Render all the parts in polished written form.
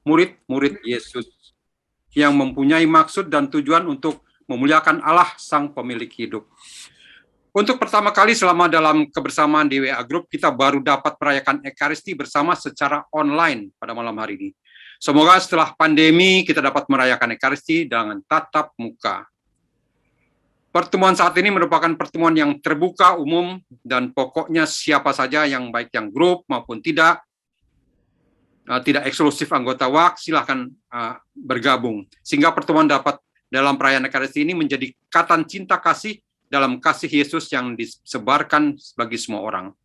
murid-murid Yesus yang mempunyai maksud dan tujuan untuk memuliakan Allah Sang Pemilik hidup. Untuk pertama kali selama dalam kebersamaan di WA Group, kita baru dapat merayakan Ekaristi bersama secara online pada malam hari ini. Semoga setelah pandemi kita dapat merayakan Ekaristi dengan tatap muka. Pertemuan saat ini merupakan pertemuan yang terbuka, umum, dan pokoknya siapa saja yang baik yang grup maupun tidak eksklusif anggota WAK, silahkan bergabung. Sehingga pertemuan dapat dalam perayaan Ekaristi ini menjadi ikatan cinta kasih dalam kasih Yesus yang disebarkan bagi semua orang.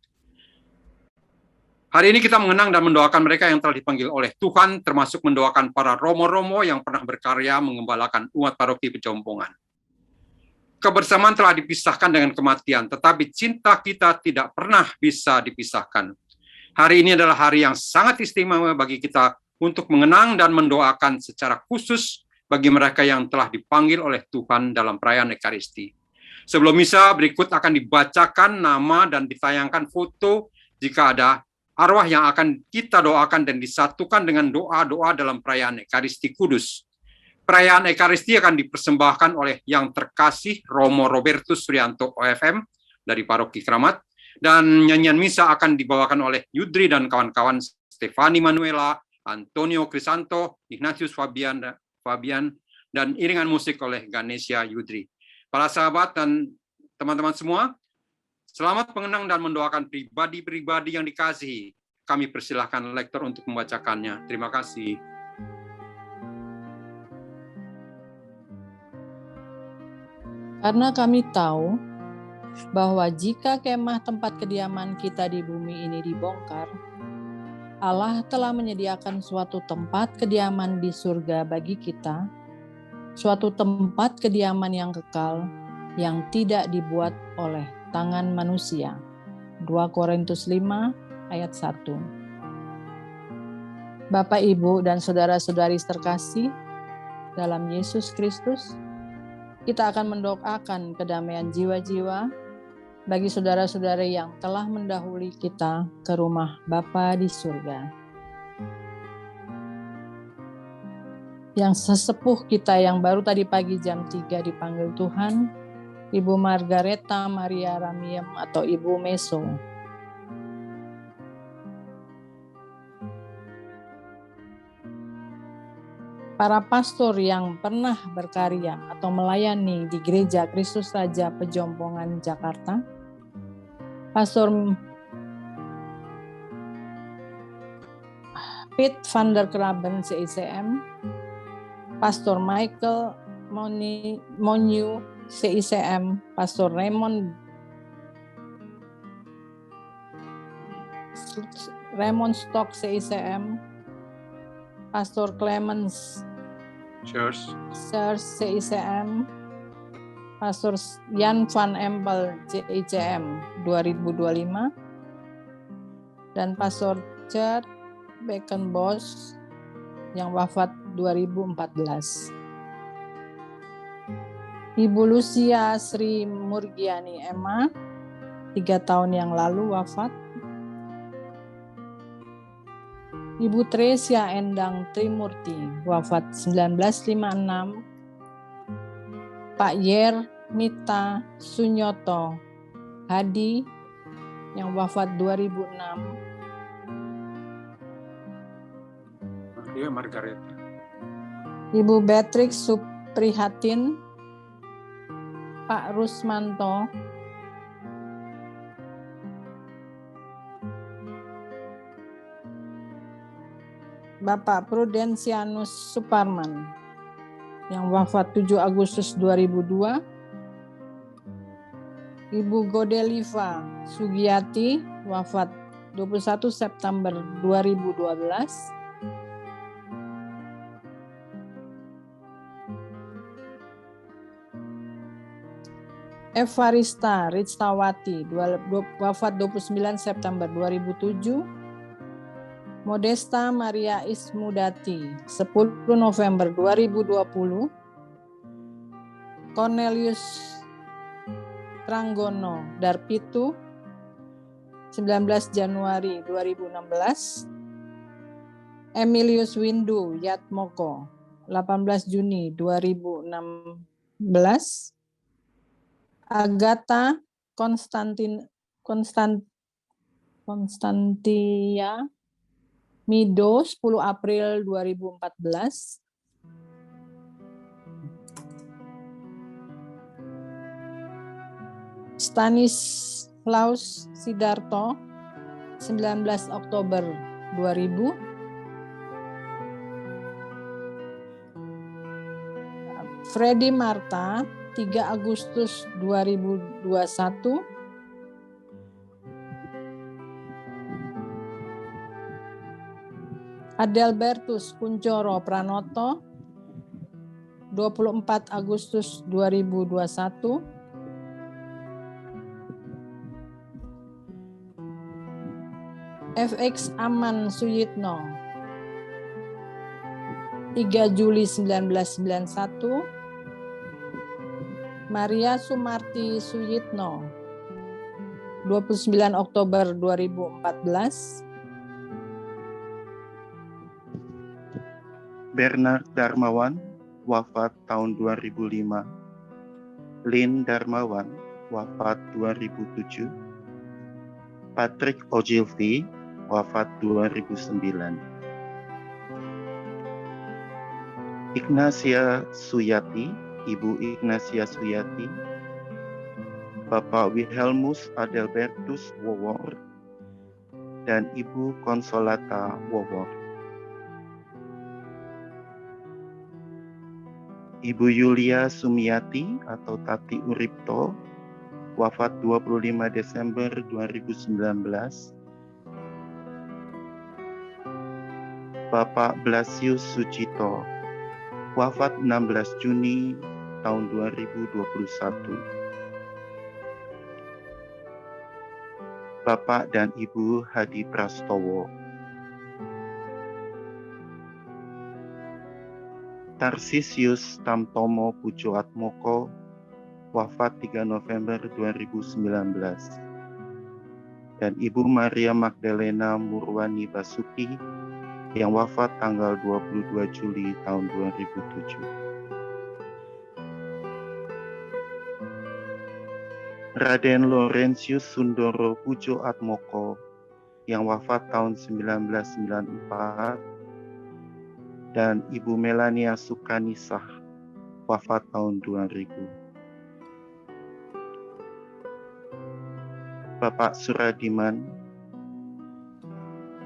Hari ini kita mengenang dan mendoakan mereka yang telah dipanggil oleh Tuhan, termasuk mendoakan para romo-romo yang pernah berkarya mengembalakan umat paroki Pejompongan. Kebersamaan telah dipisahkan dengan kematian, tetapi cinta kita tidak pernah bisa dipisahkan. Hari ini adalah hari yang sangat istimewa bagi kita untuk mengenang dan mendoakan secara khusus bagi mereka yang telah dipanggil oleh Tuhan dalam perayaan Ekaristi. Sebelum misa, berikut akan dibacakan nama dan ditayangkan foto jika ada arwah yang akan kita doakan dan disatukan dengan doa-doa dalam perayaan Ekaristi Kudus. Perayaan Ekaristi akan dipersembahkan oleh yang terkasih Romo Robertus Suryanto OFM dari Paroki Kramat, dan nyanyian misa akan dibawakan oleh Yudri dan kawan-kawan Stefani Manuela, Antonio Crisanto, Ignatius Fabian, dan iringan musik oleh Ganesha Yudri. Para sahabat dan teman-teman semua, selamat mengenang dan mendoakan pribadi-pribadi yang dikasihi. Kami persilahkan lektor untuk membacakannya. Terima kasih. Karena kami tahu bahwa jika kemah tempat kediaman kita di bumi ini dibongkar, Allah telah menyediakan suatu tempat kediaman di surga bagi kita, suatu tempat kediaman yang kekal, yang tidak dibuat oleh tangan manusia. 2 Korintus 5 ayat 1. Bapak, Ibu, dan saudara-saudari terkasih dalam Yesus Kristus, kita akan mendoakan kedamaian jiwa-jiwa bagi saudara-saudara yang telah mendahului kita ke rumah Bapa di surga. Yang sesepuh kita yang baru tadi pagi jam 3 dipanggil Tuhan, Ibu Margareta Maria Ramiem atau Ibu Meso. Para pastor yang pernah berkarya atau melayani di Gereja Kristus Raja Pejompongan Jakarta, Pastor Piet van der Kraben CICM, Pastor Michael Monyu CICM, Pastor Raymond Stock CICM, Pastor Clemens Church CICM, Pastor Jan van Empel CICM 2025, dan Pastor Chad Beckenbos yang wafat 2014. Ibu Lucia Sri Murgiani Emma 3 tahun yang lalu wafat. Ibu Tresia Endang Trimurti wafat 1956. Pak Yer Mita Sunyoto Hadi yang wafat 2006. Margareta. Ibu Beatrix Suprihatin, Pak Rusmanto, Bapak Prudensianus Suparman yang wafat 7 Agustus 2002, Ibu Godeliva Sugiyati wafat 21 September 2012, Evarista Riztawati wafat 29 September 2007, Modesta Maria Ismudati 10 November 2020, Cornelius Tranggono Darpitu 19 Januari 2016, Emilius Windu Yatmoko, 18 Juni 2016. Agatha Konstantia Mido, 10 April 2014. Stanislaus Sidarto, 19 Oktober 2000. Freddy Marta, 3 Agustus 2021. Adelbertus Kuncoro Pranoto, 24 Agustus 2021. FX Aman Suyitno, 3 Juli 1991. Maria Sumarti Suyitno, 29 Oktober 2014. Bernard Darmawan, wafat tahun 2005. Lynn Darmawan, wafat 2007. Patrick Ogilvy, wafat 2009. Ignacia Suyati, Ibu Ignacia Suyati. Bapak Wilhelmus Adelbertus Wowor dan Ibu Konsolata Wowor. Ibu Yulia Sumiati atau Tati Uripto, wafat 25 Desember 2019. Bapak Blasius Sucito, wafat 16 Juni tahun 2021. Bapak dan Ibu Hadi Prastowo. Tarsisius Tamtomo Pujoatmoko, wafat 3 November 2019. Dan Ibu Maria Magdalena Murwani Basuki, yang wafat tanggal 22 Juli tahun 2007. Raden Laurentius Sundoro Pujoatmoko, yang wafat tahun 1994. Dan Ibu Melania Sukanisah, wafat tahun 2000. Bapak Suradiman,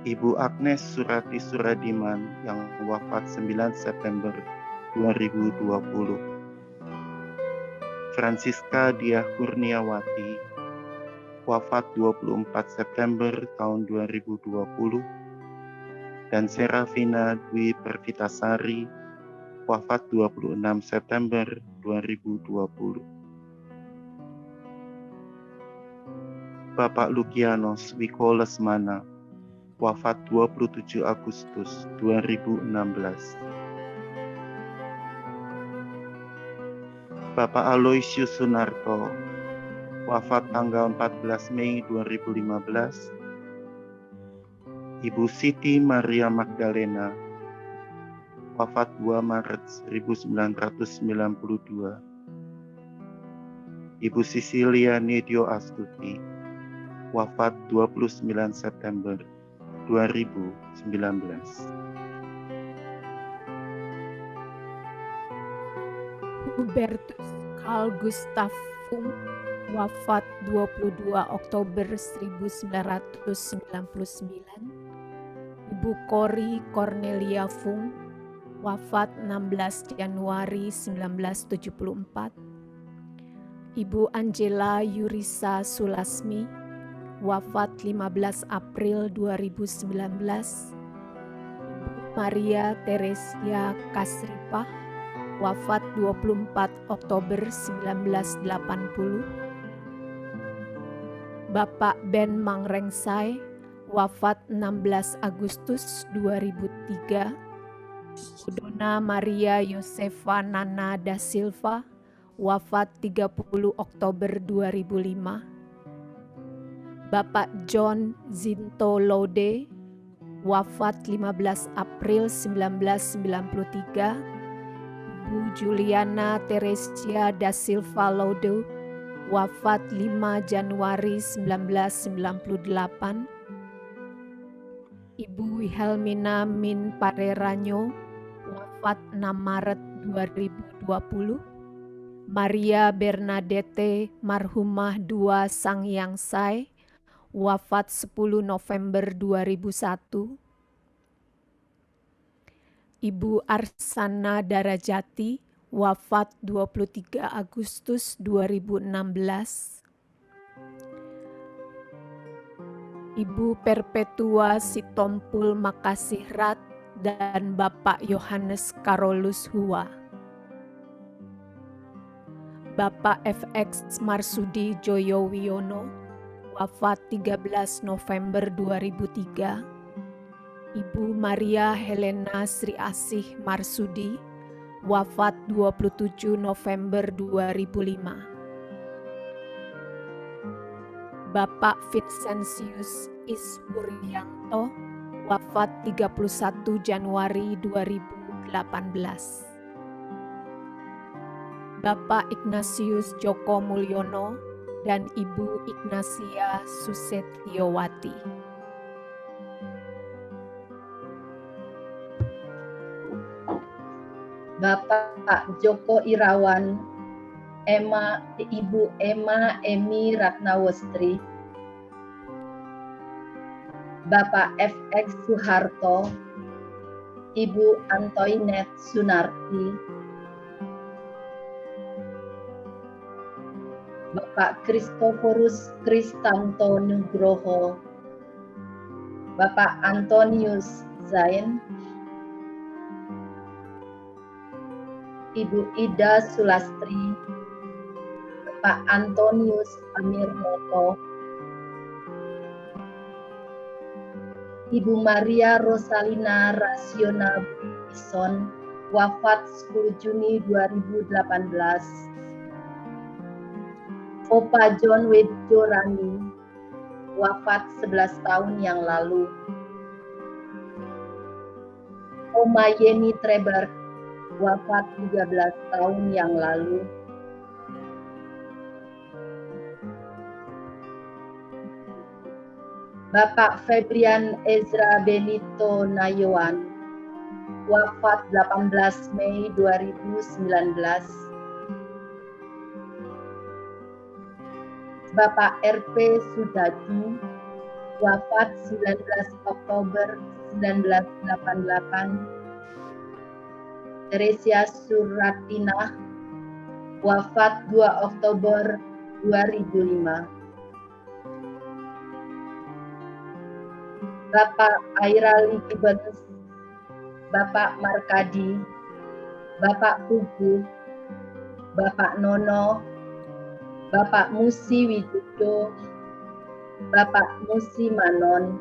Ibu Agnes Surati Suradiman, yang wafat 9 September 2020. Francisca Diah Kurniawati, wafat 24 September tahun 2020. Dan Serafina Dwi Pervitasari, wafat 26 September 2020. Bapak Lukianos Wiko Lesmana, wafat 27 Agustus 2016. Bapak Aloysius Sunarto, wafat tanggal 14 Mei 2015. Ibu Siti Maria Magdalena, wafat 2 Maret 1992. Ibu Sisilia Nedio Astuti, wafat 29 September 2019. Hubertus Carl Gustav Funk, wafat 22 Oktober 1999. Ibu Kori Cornelia Fung, wafat 16 Januari 1974. Ibu Angela Yurisa Sulasmi, wafat 15 April 2019. Ibu Maria Teresia Kasripah, wafat 24 Oktober 1980. Bapak Ben Mangrengsai, wafat 16 Agustus 2003. Dona Maria Josefa Nana da Silva, wafat 30 Oktober 2005. Bapak John Zinto Lode, wafat 15 April 1993. Ibu Juliana Teresia da Silva Laudo, wafat 5 Januari 1998. Ibu Wilhelmina Min Pareranyo, wafat 6 Maret 2020. Maria Bernadette Marhumah II Sangyangsai, wafat 10 November 2001. Ibu Arsana Darajati, wafat 23 Agustus 2016. Ibu Perpetua Sitompul Makasihrat dan Bapak Yohanes Karolus Hua. Bapak FX Marsudi Joyowiono, wafat 13 November 2003. Ibu Maria Helena Sri Asih Marsudi, wafat 27 November 2005. Bapak Vincentius Iswuryanto, wafat 31 Januari 2018. Bapak Ignatius Joko Mulyono dan Ibu Ignasia Susetyowati. Bapak Joko Irawan, Ibu Emma Emi Ratnawestri, Bapak FX Soeharto, Ibu Antoinette Sunarti, Bapak Christophorus Kristanto Nugroho, Bapak Antonius Zain, Ibu Ida Sulastri, Bapak Antonius Amirnoto, Ibu Maria Rosalina Rasiona Bison, wafat 10 Juni 2018. Opa John Wedjorani, wafat 11 tahun yang lalu. Oma Yeni Treber, wafat 13 tahun yang lalu. Bapak Febrian Ezra Benito Nayoan, wafat 18 Mei 2019. Bapak RP Sudadi, wafat 19 Oktober 1988. Teresia Suratinah, wafat 2 Oktober 2005. Bapak Airali Gibbons, Bapak Markadi, Bapak Pugu, Bapak Nono, Bapak Musi Widodo, Bapak Musi Manon,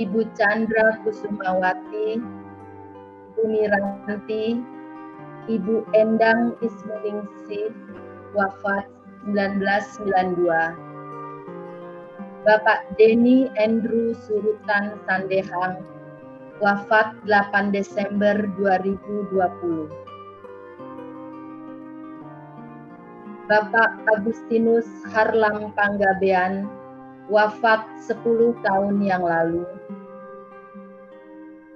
Ibu Chandra Kusumawati, Ibu Miranti, Ibu Endang Ismuningsih, wafat 1992. Bapak Denny Andrew Surutan Sandehang, wafat 8 Desember 2020. Bapak Agustinus Harlam Panggabean, wafat 10 tahun yang lalu.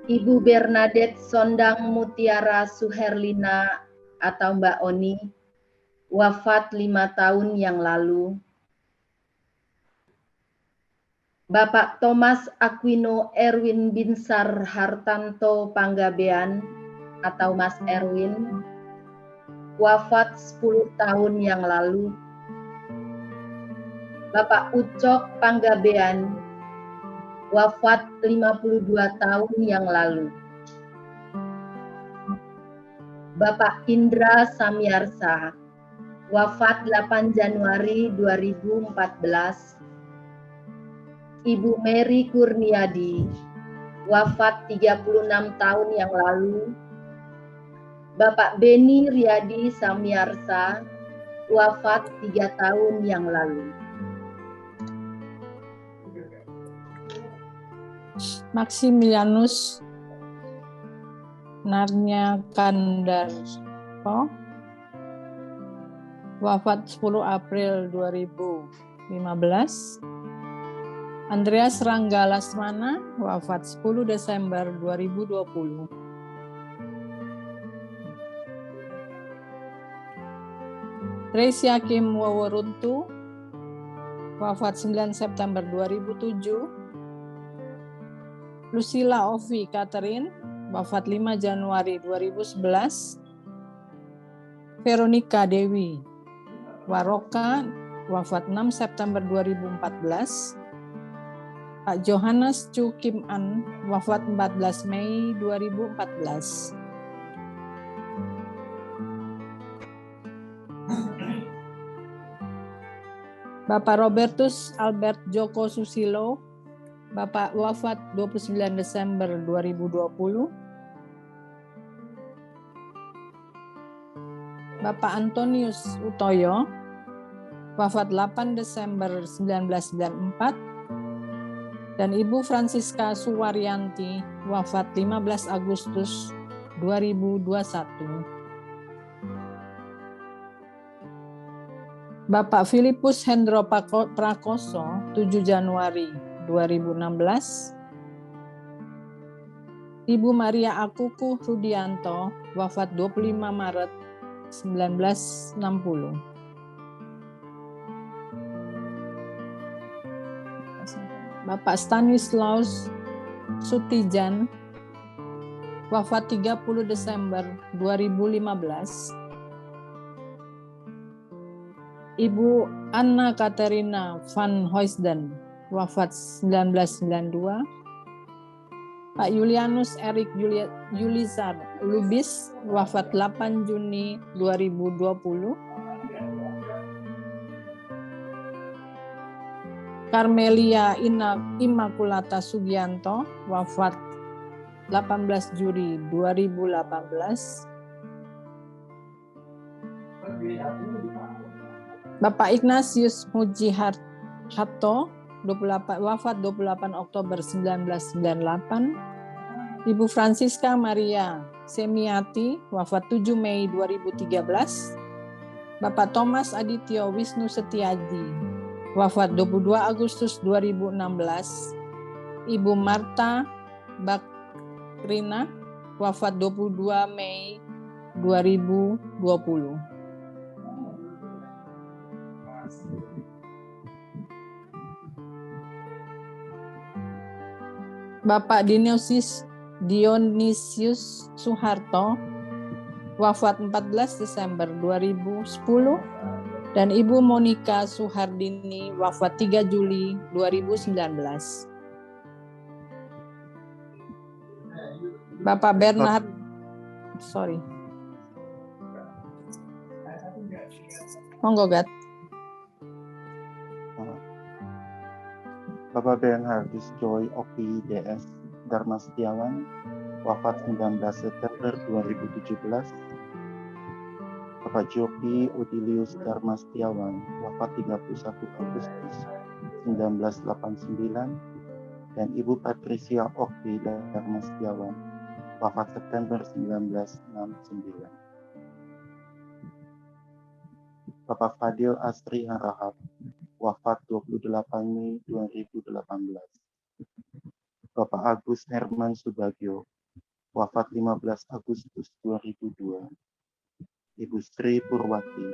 Ibu Bernadette Sondang Mutiara Suherlina atau Mbak Oni, wafat 5 tahun yang lalu. Bapak Thomas Aquino Erwin Binsar Hartanto Panggabean atau Mas Erwin, wafat 10 tahun yang lalu. Bapak Ucok Panggabean, wafat 52 tahun yang lalu. Bapak Indra Samyarsa, wafat 8 Januari 2014. Ibu Mary Kurniadi, wafat 36 tahun yang lalu. Bapak Beni Riyadi Samyarsa, wafat 3 tahun yang lalu. Maximilianus Narnyakandarpo, wafat 10 April 2015. Andreas Rangga Lasmana, wafat 10 Desember 2020. Tracy Hakim Waworuntu, wafat 9 September 2007. Lucilla Ovi Catherine, wafat 5 Januari 2011. Veronica Dewi Waroka, wafat 6 September 2014. Pak Johannes Chu Kim An, wafat 14 Mei 2014. Bapak Robertus Albert Joko Susilo, Bapak wafat 29 Desember 2020. Bapak Antonius Utoyo, wafat 8 Desember 1994. Dan Ibu Francisca Suwaryanti, wafat 15 Agustus 2021. Bapak Filipus Hendro Prakoso, 7 Januari 2016. Ibu Maria Akuku Rudianto, wafat 25 Maret 1960. Bapak Stanislaus Sutijan, wafat 30 Desember 2015. Ibu Anna Katerina van Hoysden, wafat 1992. Pak Julianus Erik Yulizar Lubis, wafat 8 Juni 2020. Carmelia Immaculata Sugianto, wafat 18 Juli 2018. Bapak Ignatius Mujiharto, wafat 28 Oktober 1998. Ibu Francisca Maria Semiati, wafat 7 Mei 2013. Bapak Thomas Adityo Wisnu Setiaji, wafat 22 Agustus 2016. Ibu Marta Bakrina, wafat 22 Mei 2020. Bapak Dionysius Suharto, wafat 14 Desember 2010. Dan Ibu Monica Suhardini, wafat 3 Juli 2019. Bapak Bernard, monggo Gat. Bapak Bernhardus Joy Opi DS Dharma Setiawan, wafat 19 September 2017. Bapak Jopi Odilius Dharma Setiawan, wafat 31 Agustus 1989. Dan Ibu Patricia Opi Dharma Setiawan, wafat September 1969. Bapak Fadil Astri Harahap, wafat 28 Mei 2018. Bapak Agus Herman Subagio, wafat 15 Agustus 2002. Ibu Sri Purwati,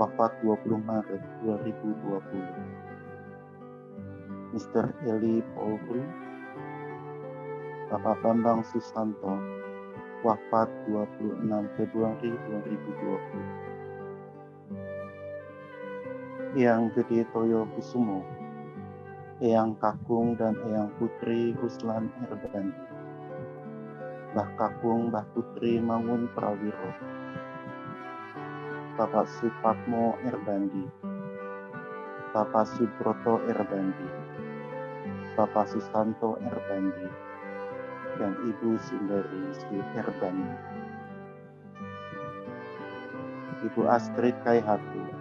wafat 20 Maret 2020. Mr. Eli Paulu, Bapak Bambang Susanto, wafat 26 Februari 2020. Eyang Gede Toyo Kusumo, Eyang Kakung dan Eyang Putri Ruslan Erbandi. Mbah Kakung, Mbah Putri Mangun Prawiro. Bapak Supatmo Erbandi, Bapak Subroto Erbandi, Bapak Susanto Erbandi, dan Ibu Sundari Sri Erbandi. Ibu Astrid Kaihatu,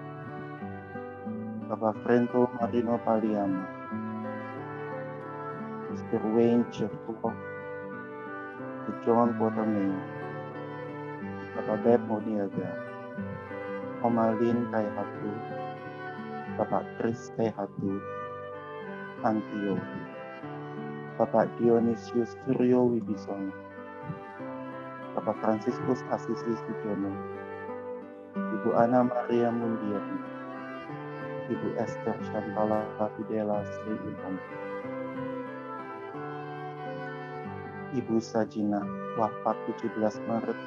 Bapak Frento Marino Paliama, Sister Wayne Chirko, John Waterman, Bapak Beb Moniaga, Om Alin Kaihatu, Bapak Chris Kaihatu, Antio, Bapak Dionysius Suryo Wibisono, Bapak Fransiskus Asisi Sujono, Ibu Ana Maria Mundiani, Ibu Esther Shantala Fidela Sri Ilham, Ibu Sajina, wafat 17 Maret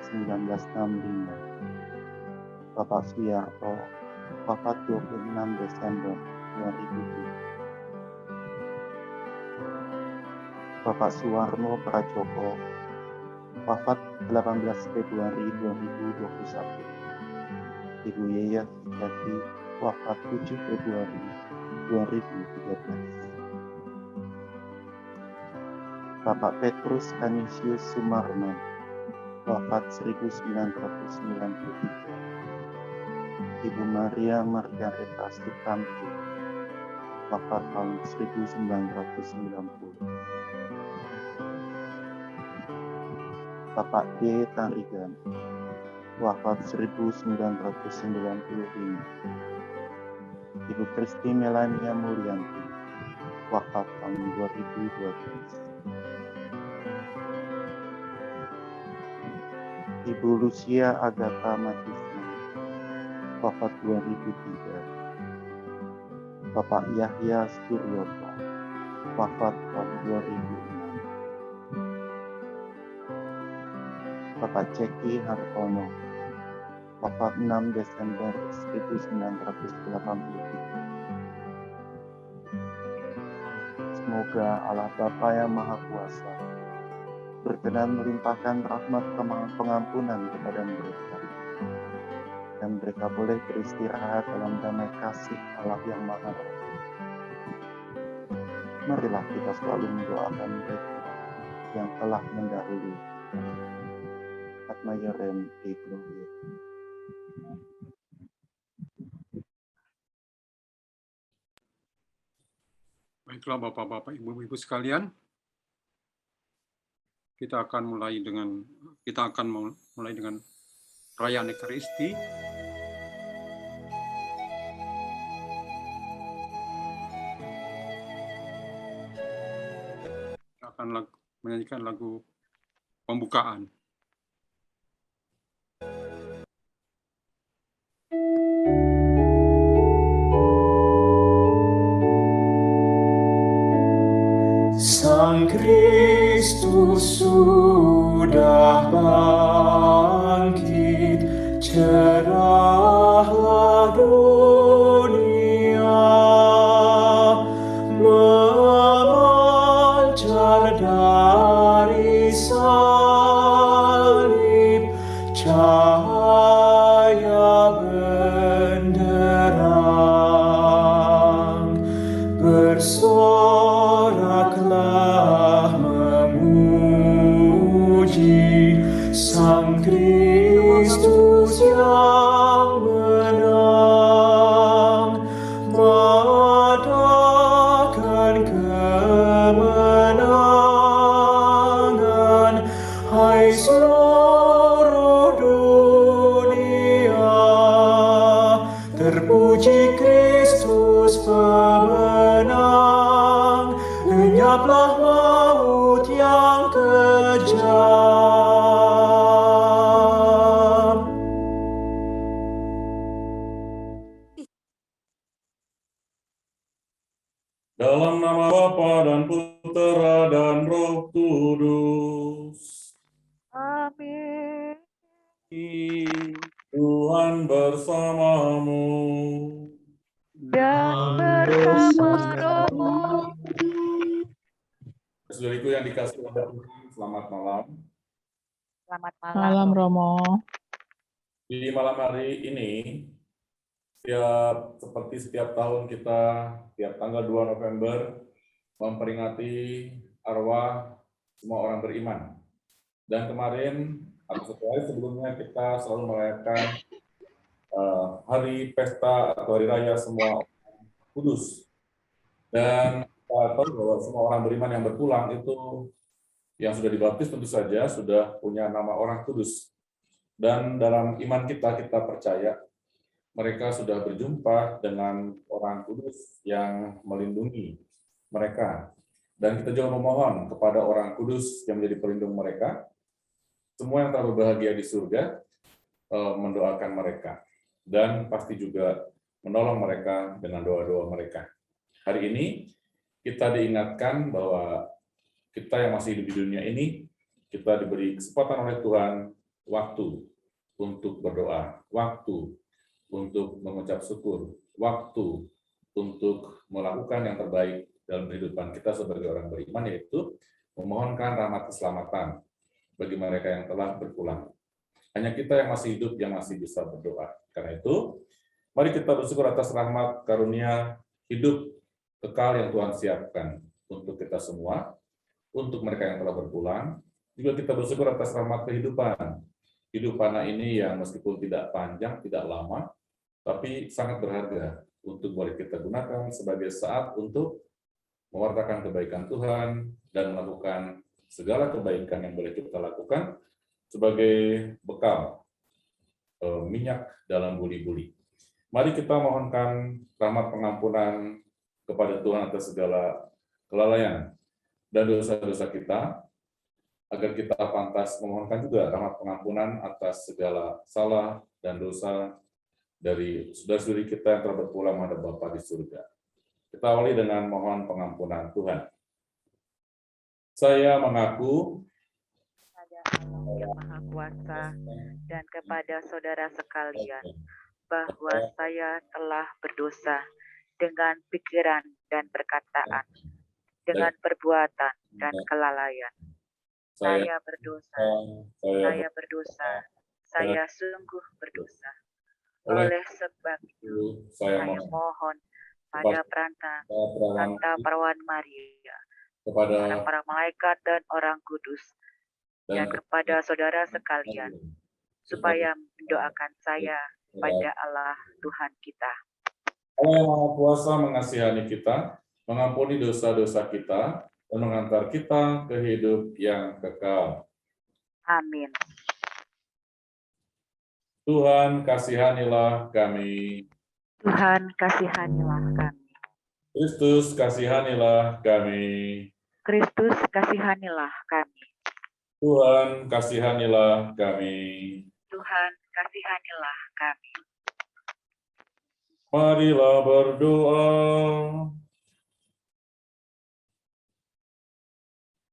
1965, Bapak Suyarto, wafat 26 Desember 2007, Bapak Suwarno Prajoko, wafat 18 Februari 2021, Ibu Yeyat Jati, wafat 7 Februari 2013, Bapak Petrus Canisius Sumarman, wafat 1993, Ibu Maria Margareta Sukamti, wafat tahun 1990, Bapak D. Tarigan, wafat 1995, Ibu Kristi Melania Mulyanti, wafat tahun 2012, Ibu Lucia Agatha Matisna, wafat 2003, Bapak Yahya Suryoto, wafat tahun 2006, Bapak Ceki Hartono, wafat 6 Desember 1983. Semoga Allah Bapa yang Maha Kuasa berkenan melimpahkan rahmat pengampunan kepada mereka, dan mereka boleh beristirahat dalam damai kasih Allah yang Maha Esa. Marilah kita selalu mendoakan mereka yang telah mendahului. Ad Maiorem Dei Gloria. Baiklah Bapak-bapak, Ibu-ibu sekalian, kita akan mulai dengan perayaan Ekaristi. Kita akan menyanyikan lagu pembukaan. Sang Kristus sudah bangkit, cerahlah dunia, memancar dari salib, cahaya benderang, bersoraklah memuji Sang Kristus yang menang, mengadakan kemenangan, hai seluruh dunia, terpuji Kristus pemenang, lenyaplah maut yang kejam. Dalam nama Bapa dan Putera dan Roh Kudus. Amin. Tuhan bersamamu. Dan bersama rohmu. Saudariku yang dikasihi oleh Tuhan, selamat malam. Selamat Malam Romo. Di malam hari ini, seperti setiap tahun kita, tiap tanggal 2 November, memperingati arwah semua orang beriman. Dan kemarin, atau satu hari sebelumnya, kita selalu merayakan hari pesta atau hari raya semua orang kudus. Dan kita tahu bahwa semua orang beriman yang berpulang itu yang sudah dibaptis tentu saja sudah punya nama orang kudus. Dan dalam iman kita percaya mereka sudah berjumpa dengan orang kudus yang melindungi mereka. Dan kita juga memohon kepada orang kudus yang menjadi pelindung mereka, semua yang telah berbahagia di surga, mendoakan mereka. Dan pasti juga menolong mereka dengan doa-doa mereka. Hari ini kita diingatkan bahwa kita yang masih hidup di dunia ini, kita diberi kesempatan oleh Tuhan waktu untuk berdoa, waktu untuk mengucap syukur, waktu untuk melakukan yang terbaik dalam kehidupan kita sebagai orang beriman, yaitu memohonkan rahmat keselamatan bagi mereka yang telah berpulang. Hanya kita yang masih hidup yang masih bisa berdoa. Karena itu, mari kita bersyukur atas rahmat karunia hidup kekal yang Tuhan siapkan untuk kita semua, untuk mereka yang telah berpulang. Juga kita bersyukur atas rahmat kehidupan. Hidup anak ini yang meskipun tidak panjang, tidak lama, tapi sangat berharga untuk boleh kita gunakan sebagai saat untuk mewartakan kebaikan Tuhan dan melakukan segala kebaikan yang boleh kita lakukan sebagai bekal minyak dalam buli-buli. Mari kita mohonkan rahmat pengampunan kepada Tuhan atas segala kelalaian dan dosa-dosa kita, agar kita pantas memohonkan juga rahmat pengampunan atas segala salah dan dosa dari saudara-saudari kita yang telah berpulang menghadap Bapa di surga. Kita awali dengan mohon pengampunan Tuhan. Saya mengaku kepada Allah yang Maha Kuasa dan kepada saudara sekalian bahwa saya telah berdosa dengan pikiran dan perkataan, dengan perbuatan dan kelalaian. Saya berdosa, saya sungguh berdosa. Oleh sebab itu, saya mohon pada Santa Perawan Maria, kepada para malaikat dan orang kudus, dan kepada saudara sekalian, supaya mendoakan saya pada Allah Tuhan kita. Allah yang Maha Kuasa mengasihani kita, mengampuni dosa-dosa kita, dan mengantar kita ke hidup yang kekal. Amin. Tuhan kasihanilah kami. Tuhan kasihanilah kami. Kristus kasihanilah kami. Kristus kasihanilah kami. Tuhan kasihanilah kami. Tuhan kasihanilah kami. Marilah berdoa.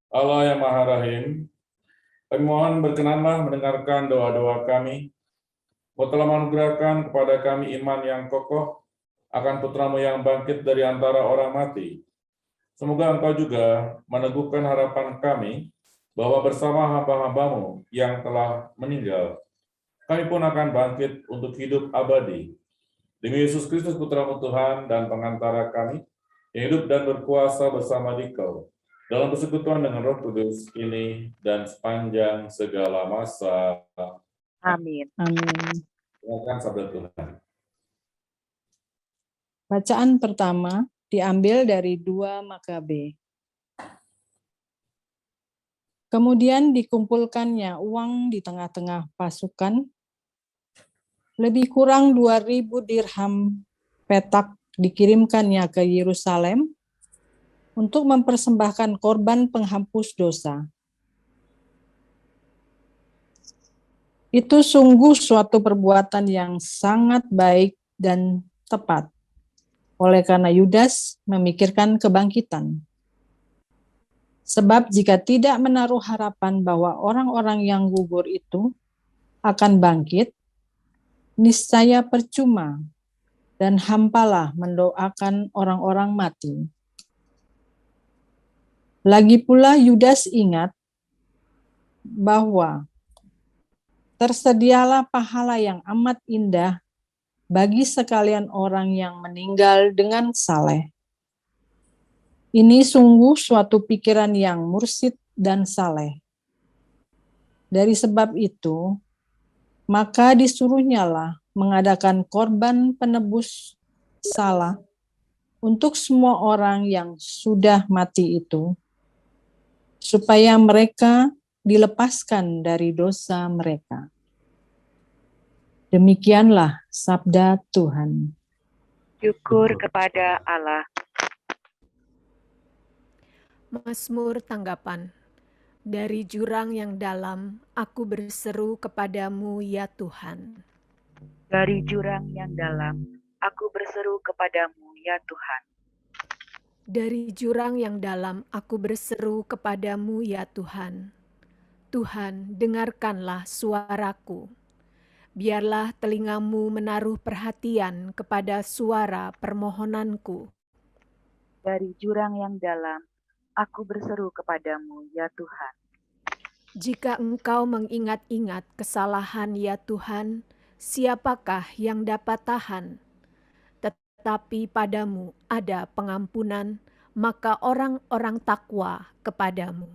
Allah yang Maha Rahim, kami mohon berkenanlah mendengarkan doa-doa kami. Kau telah menganugerahkan kepada kami iman yang kokoh akan Putra-Mu yang bangkit dari antara orang mati. Semoga Engkau juga meneguhkan harapan kami bahwa bersama hamba-hamba-Mu yang telah meninggal, kami pun akan bangkit untuk hidup abadi. Demi Yesus Kristus Putra-Mu Tuhan dan pengantara kami, yang hidup dan berkuasa bersama Dikau, dalam persekutuan dengan Roh Kudus ini dan sepanjang segala masa. Amin. Amin. Silakan sabda Tuhan. Bacaan pertama diambil dari 2 Makabe. Kemudian dikumpulkannya uang di tengah-tengah pasukan, lebih kurang 2.000 dirham petak dikirimkannya ke Yerusalem untuk mempersembahkan korban penghapus dosa. Itu sungguh suatu perbuatan yang sangat baik dan tepat, oleh karena Yudas memikirkan kebangkitan. Sebab jika tidak menaruh harapan bahwa orang-orang yang gugur itu akan bangkit, niscaya percuma dan hampalah mendoakan orang-orang mati. Lagi pula Yudas ingat bahwa tersedialah pahala yang amat indah bagi sekalian orang yang meninggal dengan saleh. Ini sungguh suatu pikiran yang mursyid dan saleh. Dari sebab itu, maka disuruhnyalah mengadakan korban penebus salah untuk semua orang yang sudah mati itu, supaya mereka dilepaskan dari dosa mereka. Demikianlah sabda Tuhan. Syukur kepada Allah. Mazmur tanggapan. Dari jurang yang dalam, aku berseru kepadamu ya Tuhan. Dari jurang yang dalam, aku berseru kepadamu ya Tuhan. Dari jurang yang dalam, aku berseru kepadamu ya Tuhan. Tuhan, dengarkanlah suaraku. Biarlah telingamu menaruh perhatian kepada suara permohonanku. Dari jurang yang dalam, aku berseru kepadamu, ya Tuhan. Jika Engkau mengingat-ingat kesalahan, ya Tuhan, siapakah yang dapat tahan? Tetapi padamu ada pengampunan, maka orang-orang takwa kepadamu.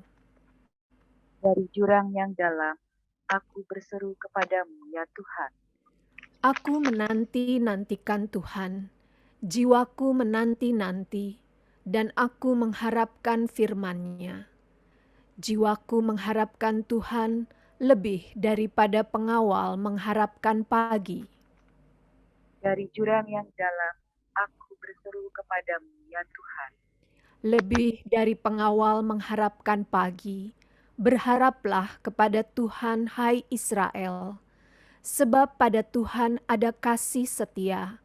Dari jurang yang dalam, aku berseru kepadamu, ya Tuhan. Aku menanti-nantikan Tuhan, jiwaku menanti-nanti, dan aku mengharapkan firman-Nya. Jiwaku mengharapkan Tuhan lebih daripada pengawal mengharapkan pagi. Dari jurang yang dalam, aku berseru kepadamu, ya Tuhan. Lebih dari pengawal mengharapkan pagi, berharaplah kepada Tuhan, hai Israel. Sebab pada Tuhan ada kasih setia,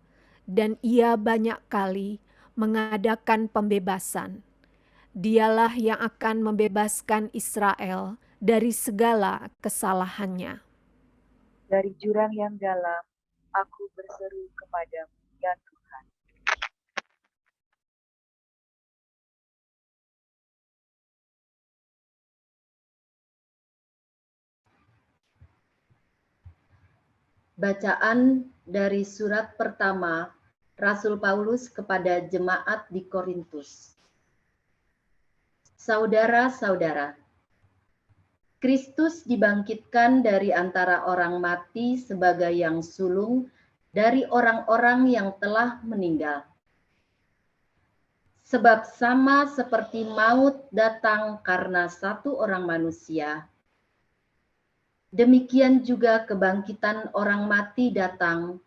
dan Ia banyak kali mengadakan pembebasan. Dialah yang akan membebaskan Israel dari segala kesalahannya. Dari jurang yang dalam, aku berseru kepadamu, ya Tuhan. Bacaan dari surat pertama Rasul Paulus kepada jemaat di Korintus. Saudara-saudara, Kristus dibangkitkan dari antara orang mati sebagai yang sulung dari orang-orang yang telah meninggal. Sebab sama seperti maut datang karena satu orang manusia, demikian juga kebangkitan orang mati datang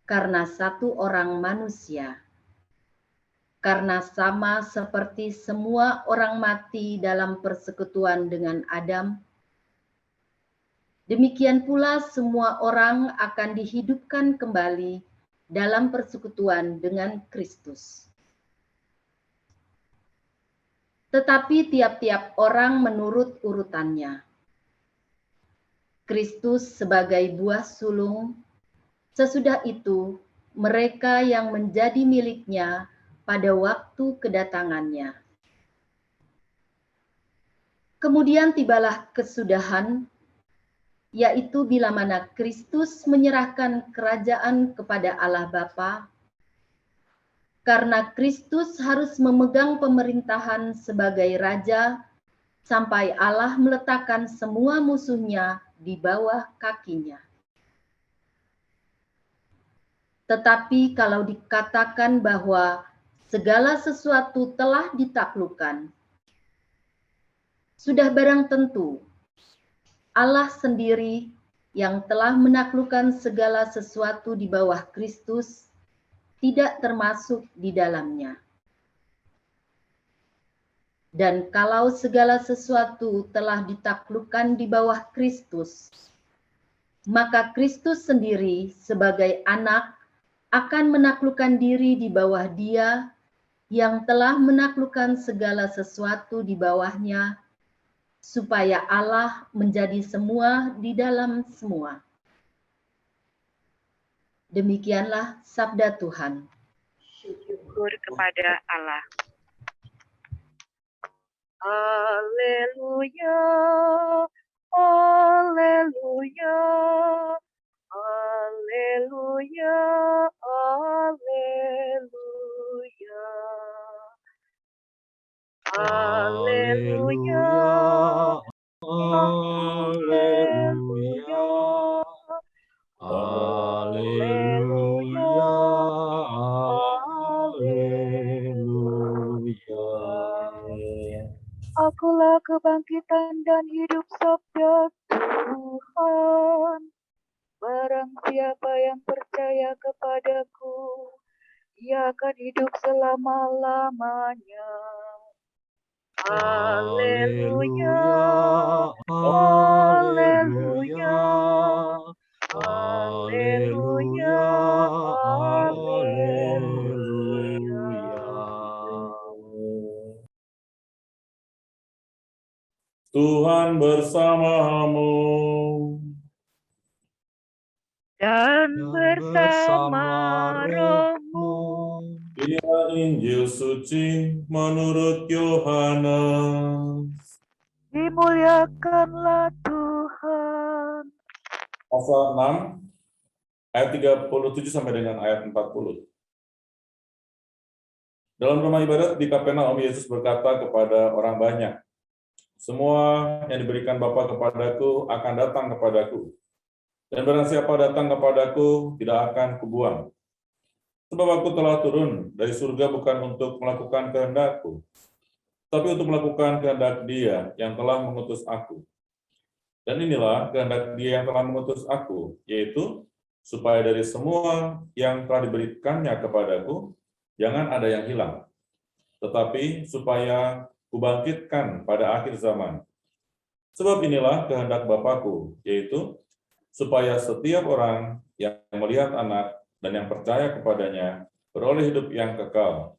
karena satu orang manusia. Karena sama seperti semua orang mati dalam persekutuan dengan Adam, demikian pula semua orang akan dihidupkan kembali dalam persekutuan dengan Kristus. Tetapi tiap-tiap orang menurut urutannya. Kristus sebagai buah sulung, sesudah itu mereka yang menjadi miliknya pada waktu kedatangannya. Kemudian tibalah kesudahan, yaitu bila mana Kristus menyerahkan kerajaan kepada Allah Bapa, karena Kristus harus memegang pemerintahan sebagai Raja sampai Allah meletakkan semua musuhnya di bawah kakinya. Tetapi kalau dikatakan bahwa segala sesuatu telah ditaklukkan, sudah barang tentu Allah sendiri yang telah menaklukkan segala sesuatu di bawah Kristus tidak termasuk di dalamnya. Dan kalau segala sesuatu telah ditaklukkan di bawah Kristus, maka Kristus sendiri sebagai anak akan menaklukkan diri di bawah Dia yang telah menaklukkan segala sesuatu di bawahnya, supaya Allah menjadi semua di dalam semua. Demikianlah sabda Tuhan. Syukur kepada Allah. Haleluya, haleluya, haleluya, haleluya. Haleluya, haleluya, haleluya, haleluya. kebangkitan dan hidup sabda Tuhan. Barang siapa yang percaya kepadaku, ia akan hidup selama-lamanya. Haleluya, haleluya, haleluya, haleluya. Tuhan bersamamu. Dan bersama rohmu. Inilah Injil suci menurut Yohanes. Dimuliakanlah Tuhan. Pasal 6 ayat 37 sampai dengan ayat 40. Dalam rumah ibadat di Kapernaum, Yesus berkata kepada orang banyak, "Semua yang diberikan Bapa kepadaku akan datang kepadaku, dan barang siapa datang kepadaku tidak akan kubuang. Sebab aku telah turun dari surga bukan untuk melakukan kehendakku, tapi untuk melakukan kehendak Dia yang telah mengutus aku. Dan inilah kehendak Dia yang telah mengutus aku, yaitu supaya dari semua yang telah diberikannya kepadaku, jangan ada yang hilang, tetapi supaya kubangkitkan pada akhir zaman. Sebab inilah kehendak Bapakku, yaitu supaya setiap orang yang melihat Anak dan yang percaya kepadanya beroleh hidup yang kekal,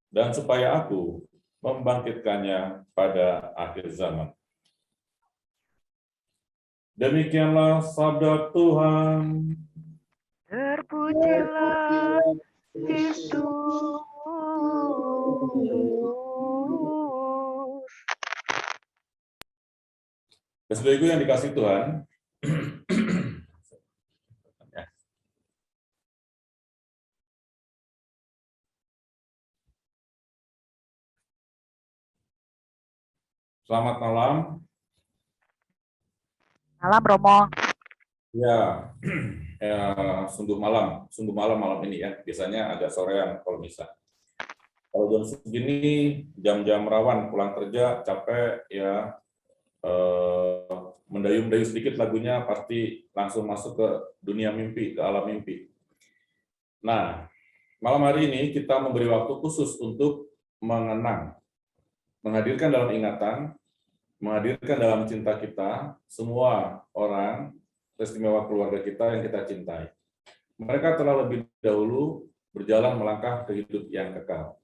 dan supaya aku membangkitkannya pada akhir zaman." Demikianlah sabda Tuhan. Terpujilah Kristus. Bapak Ibu yang dikasihi Tuhan, selamat malam. Malam Romo. Ya, sungguh malam malam ini ya. Biasanya agak sorean kalau bisa. Kalau jam segini, jam-jam rawan pulang kerja, capek ya, mendayu-mendayu sedikit lagunya, pasti langsung masuk ke dunia mimpi, ke alam mimpi. Nah, malam hari ini kita memberi waktu khusus untuk mengenang, menghadirkan dalam ingatan, menghadirkan dalam cinta kita semua orang istimewa keluarga kita yang kita cintai. Mereka telah lebih dahulu berjalan melangkah ke hidup yang kekal.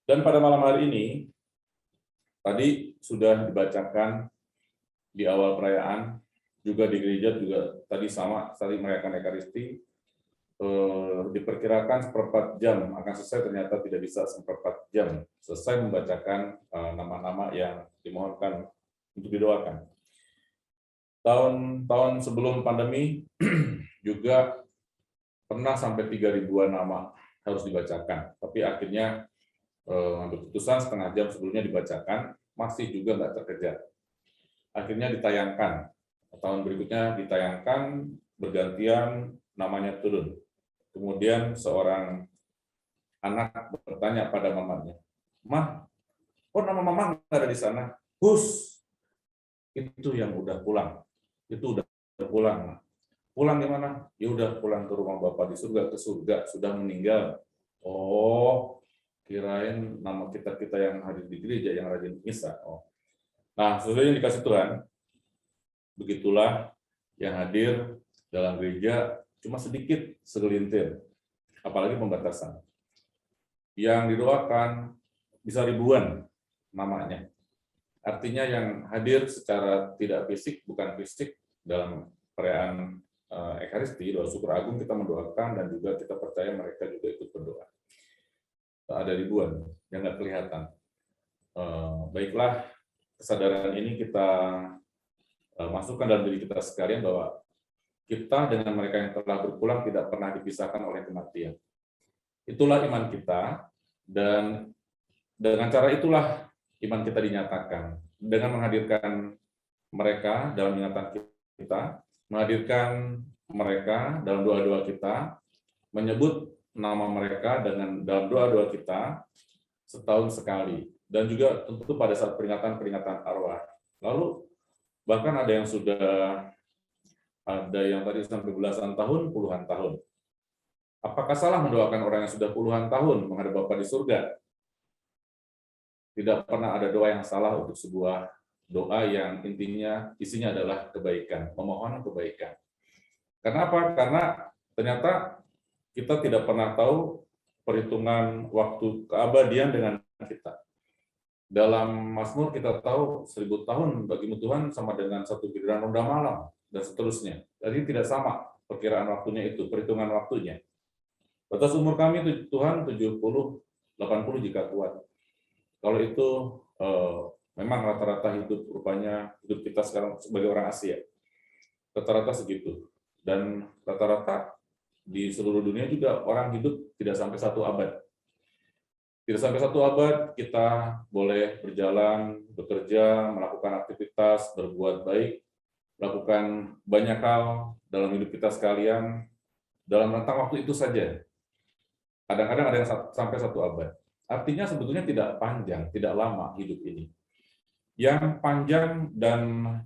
Dan pada malam hari ini, tadi sudah dibacakan di awal perayaan, juga di gereja juga tadi sama, tadi merayakan Ekaristi, diperkirakan 1/4 jam akan selesai, ternyata tidak bisa 1/4 jam selesai membacakan nama-nama yang dimohonkan untuk didoakan. Tahun sebelum pandemi juga pernah sampai 3.000-an nama harus dibacakan, tapi akhirnya ambil keputusan setengah jam sebelumnya dibacakan, masih juga nggak terkejar. Akhirnya ditayangkan, tahun berikutnya ditayangkan, bergantian namanya turun. Kemudian seorang anak bertanya pada mamanya, "Mah, kok nama mama nggak ada di sana?" "Hus, itu yang udah pulang. Itu udah pulang." "Pulang di mana?" "Ya udah pulang ke rumah Bapak di surga, ke surga, sudah meninggal." "Oh, kirain nama kita yang hadir di gereja, yang rajin misa." Oh. Nah, sesuai yang dikasih Tuhan, begitulah yang hadir dalam gereja cuma sedikit, segelintir, apalagi pembatasan. Yang didoakan bisa ribuan namanya. Artinya yang hadir secara tidak fisik, bukan fisik, dalam perayaan Ekaristi, doa syukur agung, kita mendoakan dan juga kita percaya mereka juga ikut berdoa. Ada ribuan yang nggak kelihatan. Baiklah, kesadaran ini kita masukkan dalam diri kita sekalian bahwa kita dengan mereka yang telah berpulang tidak pernah dipisahkan oleh kematian. Itulah iman kita, dan dengan cara itulah iman kita dinyatakan. Dengan menghadirkan mereka dalam ingatan kita, menghadirkan mereka dalam doa-doa kita, menyebut nama mereka dalam doa-doa kita setahun sekali. dan juga tentu pada saat peringatan arwah. Lalu bahkan ada yang tadi sampai belasan tahun, puluhan tahun. Apakah salah mendoakan orang yang sudah puluhan tahun menghadap Bapa di surga? Tidak pernah ada doa yang salah untuk sebuah doa yang isinya adalah kebaikan, memohon kebaikan. Kenapa? Karena ternyata kita tidak pernah tahu perhitungan waktu keabadian dengan kita. Dalam Mazmur kita tahu 1000 tahun bagimu Tuhan sama dengan satu giliran ronda malam, dan seterusnya. Jadi tidak sama perkiraan waktunya itu, perhitungan waktunya. Batas umur kami Tuhan 70, 80 jika kuat. Kalau itu memang rata-rata hidup kita sekarang sebagai orang Asia. Rata-rata segitu. Dan rata-rata di seluruh dunia juga orang hidup tidak sampai 1 abad. Tidak sampai 1 abad kita boleh berjalan, bekerja, melakukan aktivitas, berbuat baik, melakukan banyak hal dalam hidup kita sekalian dalam rentang waktu itu saja. Kadang-kadang ada yang sampai 1 abad. Artinya sebetulnya tidak panjang, tidak lama hidup ini. Yang panjang dan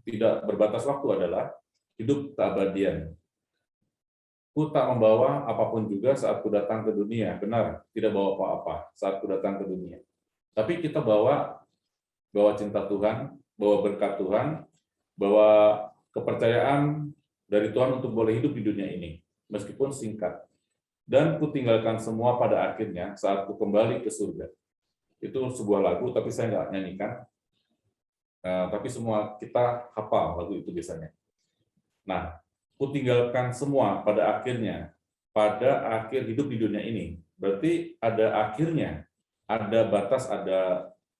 tidak berbatas waktu adalah hidup keabadian. Ku tak membawa apapun juga saat ku datang ke dunia. Benar, tidak bawa apa-apa saat ku datang ke dunia. Tapi kita bawa cinta Tuhan, bawa berkat Tuhan, bawa kepercayaan dari Tuhan untuk boleh hidup di dunia ini, meskipun singkat. Dan ku tinggalkan semua pada akhirnya saat ku kembali ke surga. Itu sebuah lagu, tapi saya nggak nyanyikan. Tapi semua kita hafal lagu itu biasanya. Nah, ku tinggalkan semua pada akhirnya, pada akhir hidup di dunia ini. Berarti ada akhirnya, ada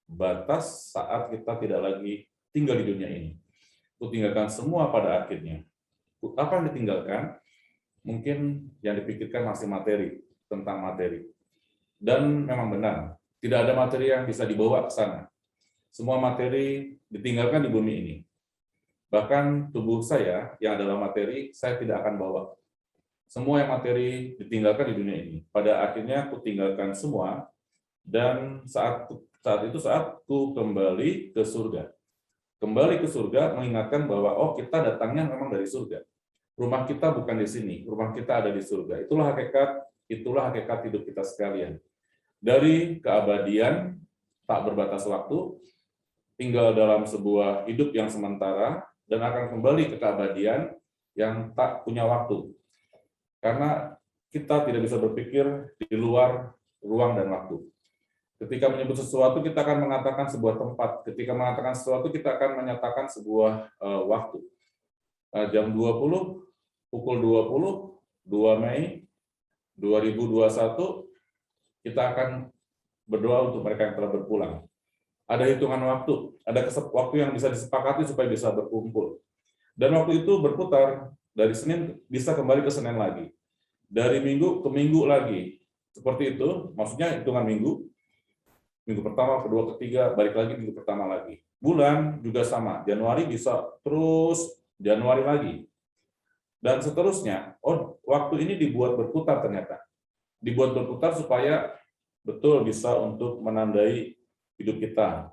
batas saat kita tidak lagi tinggal di dunia ini. Ku tinggalkan semua pada akhirnya. Apa yang ditinggalkan? Mungkin yang dipikirkan masih materi, tentang materi. Dan memang benar, tidak ada materi yang bisa dibawa ke sana. Semua materi ditinggalkan di bumi ini. Bahkan tubuh saya yang adalah materi, saya tidak akan bawa. Semua yang materi ditinggalkan di dunia ini. Pada akhirnya aku tinggalkan semua, dan saat ku kembali ke surga. Kembali ke surga mengingatkan bahwa kita datangnya memang dari surga. Rumah kita bukan di sini, rumah kita ada di surga. Itulah hakikat hidup kita sekalian. Dari keabadian, tak berbatas waktu, tinggal dalam sebuah hidup yang sementara, dan akan kembali ke keabadian yang tak punya waktu. Karena kita tidak bisa berpikir di luar ruang dan waktu. Ketika menyebut sesuatu, kita akan mengatakan sebuah tempat. Ketika mengatakan sesuatu, kita akan menyatakan sebuah waktu. Jam 20, pukul 20, 2 Mei 2021, kita akan berdoa untuk mereka yang telah berpulang. Ada hitungan waktu, ada waktu yang bisa disepakati supaya bisa berkumpul. Dan waktu itu berputar, dari Senin bisa kembali ke Senin lagi. Dari Minggu ke Minggu lagi. Seperti itu, maksudnya hitungan minggu. Minggu pertama, kedua, ketiga, balik lagi minggu pertama lagi. Bulan juga sama, Januari bisa terus Januari lagi. Dan seterusnya, waktu ini dibuat berputar ternyata. Dibuat berputar supaya betul bisa untuk menandai hidup kita,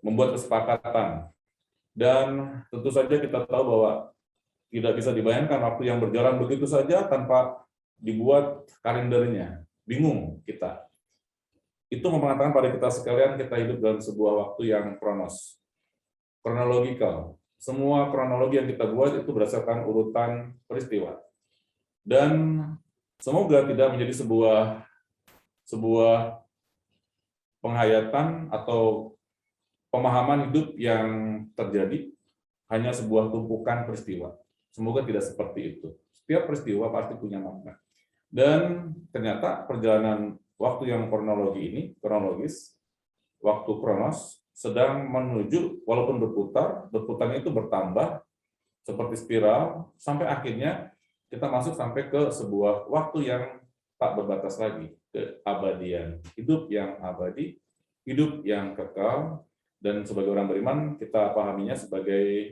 membuat kesepakatan. Dan tentu saja kita tahu bahwa tidak bisa dibayangkan waktu yang berjalan begitu saja tanpa dibuat kalendernya. Bingung kita. Itu mengatakan pada kita sekalian, kita hidup dalam sebuah waktu yang kronologikal. Semua kronologi yang kita buat itu berdasarkan urutan peristiwa. Dan semoga tidak menjadi sebuah penghayatan atau pemahaman hidup yang terjadi hanya sebuah tumpukan peristiwa. Semoga tidak seperti itu. Setiap peristiwa pasti punya makna. Dan ternyata perjalanan waktu yang kronologis, waktu kronos, sedang menuju, walaupun berputarnya itu bertambah, seperti spiral, sampai akhirnya kita masuk sampai ke sebuah waktu yang tak berbatas lagi, keabadian. Hidup yang abadi, hidup yang kekal, dan sebagai orang beriman, kita pahaminya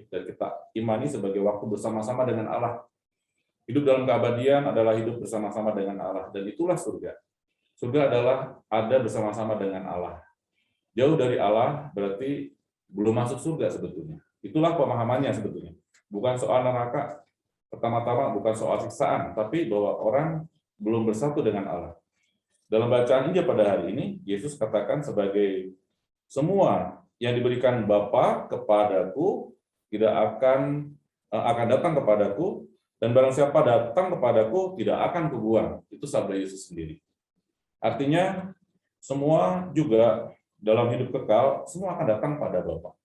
dan kita imani sebagai waktu bersama-sama dengan Allah. Hidup dalam keabadian adalah hidup bersama-sama dengan Allah, dan itulah surga. Surga adalah ada bersama-sama dengan Allah. jauh dari Allah berarti belum masuk surga sebetulnya. Itulah pemahamannya sebetulnya. Bukan soal neraka, pertama-tama bukan soal siksaan, tapi bahwa orang belum bersatu dengan Allah. Dalam bacaan Injil pada hari ini, Yesus katakan sebagai semua yang diberikan Bapa kepadaku tidak akan datang kepadaku, dan barang siapa datang kepadaku tidak akan kubuang. Itu sabda Yesus sendiri. Artinya semua juga dalam hidup kekal, semua akan datang pada Bapa,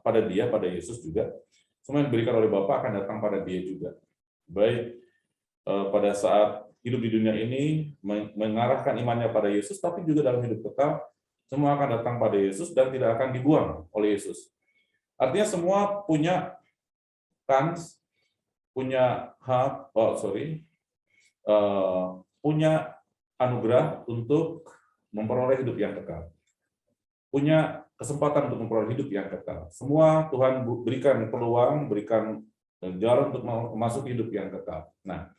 pada Dia, pada Yesus juga. Semua yang diberikan oleh Bapa akan datang pada Dia juga. Baik pada saat hidup di dunia ini mengarahkan imannya pada Yesus, tapi juga dalam hidup kekal semua akan datang pada Yesus dan tidak akan dibuang oleh Yesus. Artinya semua punya kans, punya hak, punya anugerah untuk memperoleh hidup yang kekal. Punya kesempatan untuk memperoleh hidup yang kekal. Semua Tuhan berikan peluang, berikan jalan untuk masuk hidup yang kekal. Nah,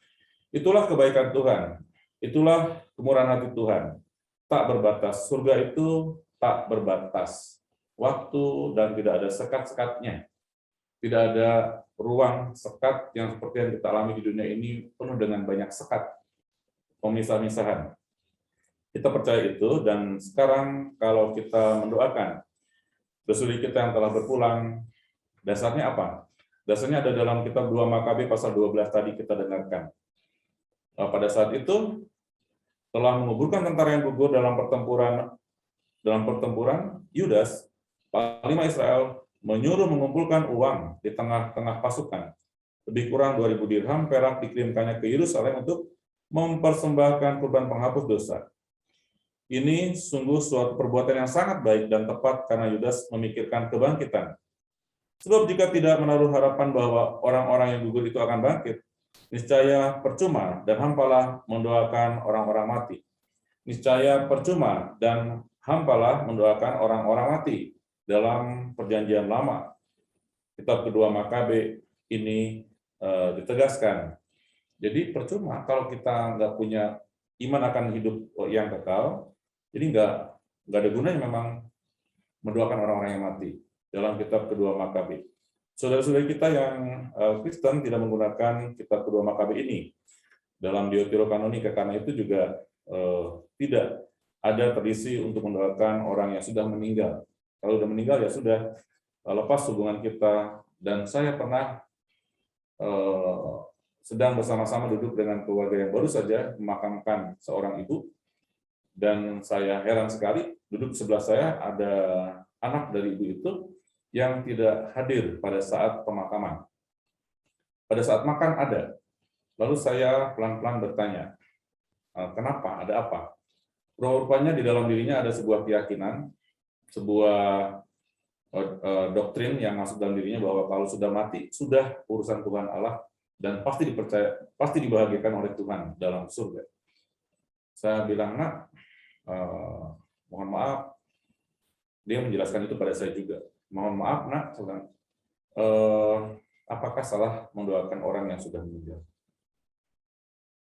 itulah kebaikan Tuhan. Itulah kemurahan hati Tuhan. Tak berbatas. Surga itu tak berbatas waktu dan tidak ada sekat-sekatnya. Tidak ada ruang sekat yang seperti yang kita alami di dunia ini, penuh dengan banyak sekat, pemisah-misahan. Kita percaya itu, dan sekarang kalau kita mendoakan saudara kita yang telah berpulang, dasarnya apa? Dasarnya ada dalam kitab 2 Makabe pasal 12 tadi kita dengarkan. Pada saat itu telah menguburkan tentara yang gugur dalam pertempuran, Yudas, panglima Israel, menyuruh mengumpulkan uang di tengah-tengah pasukan. Lebih kurang 2.000 dirham perak dikirimkannya ke Yerusalem untuk mempersembahkan kurban penghapus dosa. Ini sungguh suatu perbuatan yang sangat baik dan tepat karena Yudas memikirkan kebangkitan. Sebab jika tidak menaruh harapan bahwa orang-orang yang gugur itu akan bangkit, niscaya percuma dan hampalah mendoakan orang-orang mati. Niscaya percuma dan hampalah mendoakan orang-orang mati dalam perjanjian lama. Kitab kedua Makabe ini ditegaskan. Jadi percuma kalau kita nggak punya iman akan hidup yang kekal, jadi nggak ada gunanya memang mendoakan orang-orang yang mati. Dalam kitab kedua Makabe, saudara-saudara kita yang Kristen tidak menggunakan kitab kedua Makabe ini dalam Deuterokanonika, karena itu juga tidak ada tradisi untuk mendoakan orang yang sudah meninggal. Kalau sudah meninggal ya sudah, lepas hubungan kita. Dan saya pernah sedang bersama-sama duduk dengan keluarga yang baru saja memakamkan seorang ibu, dan saya heran sekali, duduk sebelah saya ada anak dari ibu itu yang tidak hadir pada saat pemakaman. Pada saat makan ada. Lalu saya pelan-pelan bertanya, kenapa? Ada apa? Rupanya di dalam dirinya ada sebuah keyakinan, sebuah doktrin yang masuk dalam dirinya bahwa kalau sudah mati, sudah urusan Tuhan Allah dan pasti dibahagiakan oleh Tuhan dalam surga. Saya bilang, nak, mohon maaf. Dia menjelaskan itu pada saya juga. Mohon maaf, nak, apakah salah mendoakan orang yang sudah meninggal?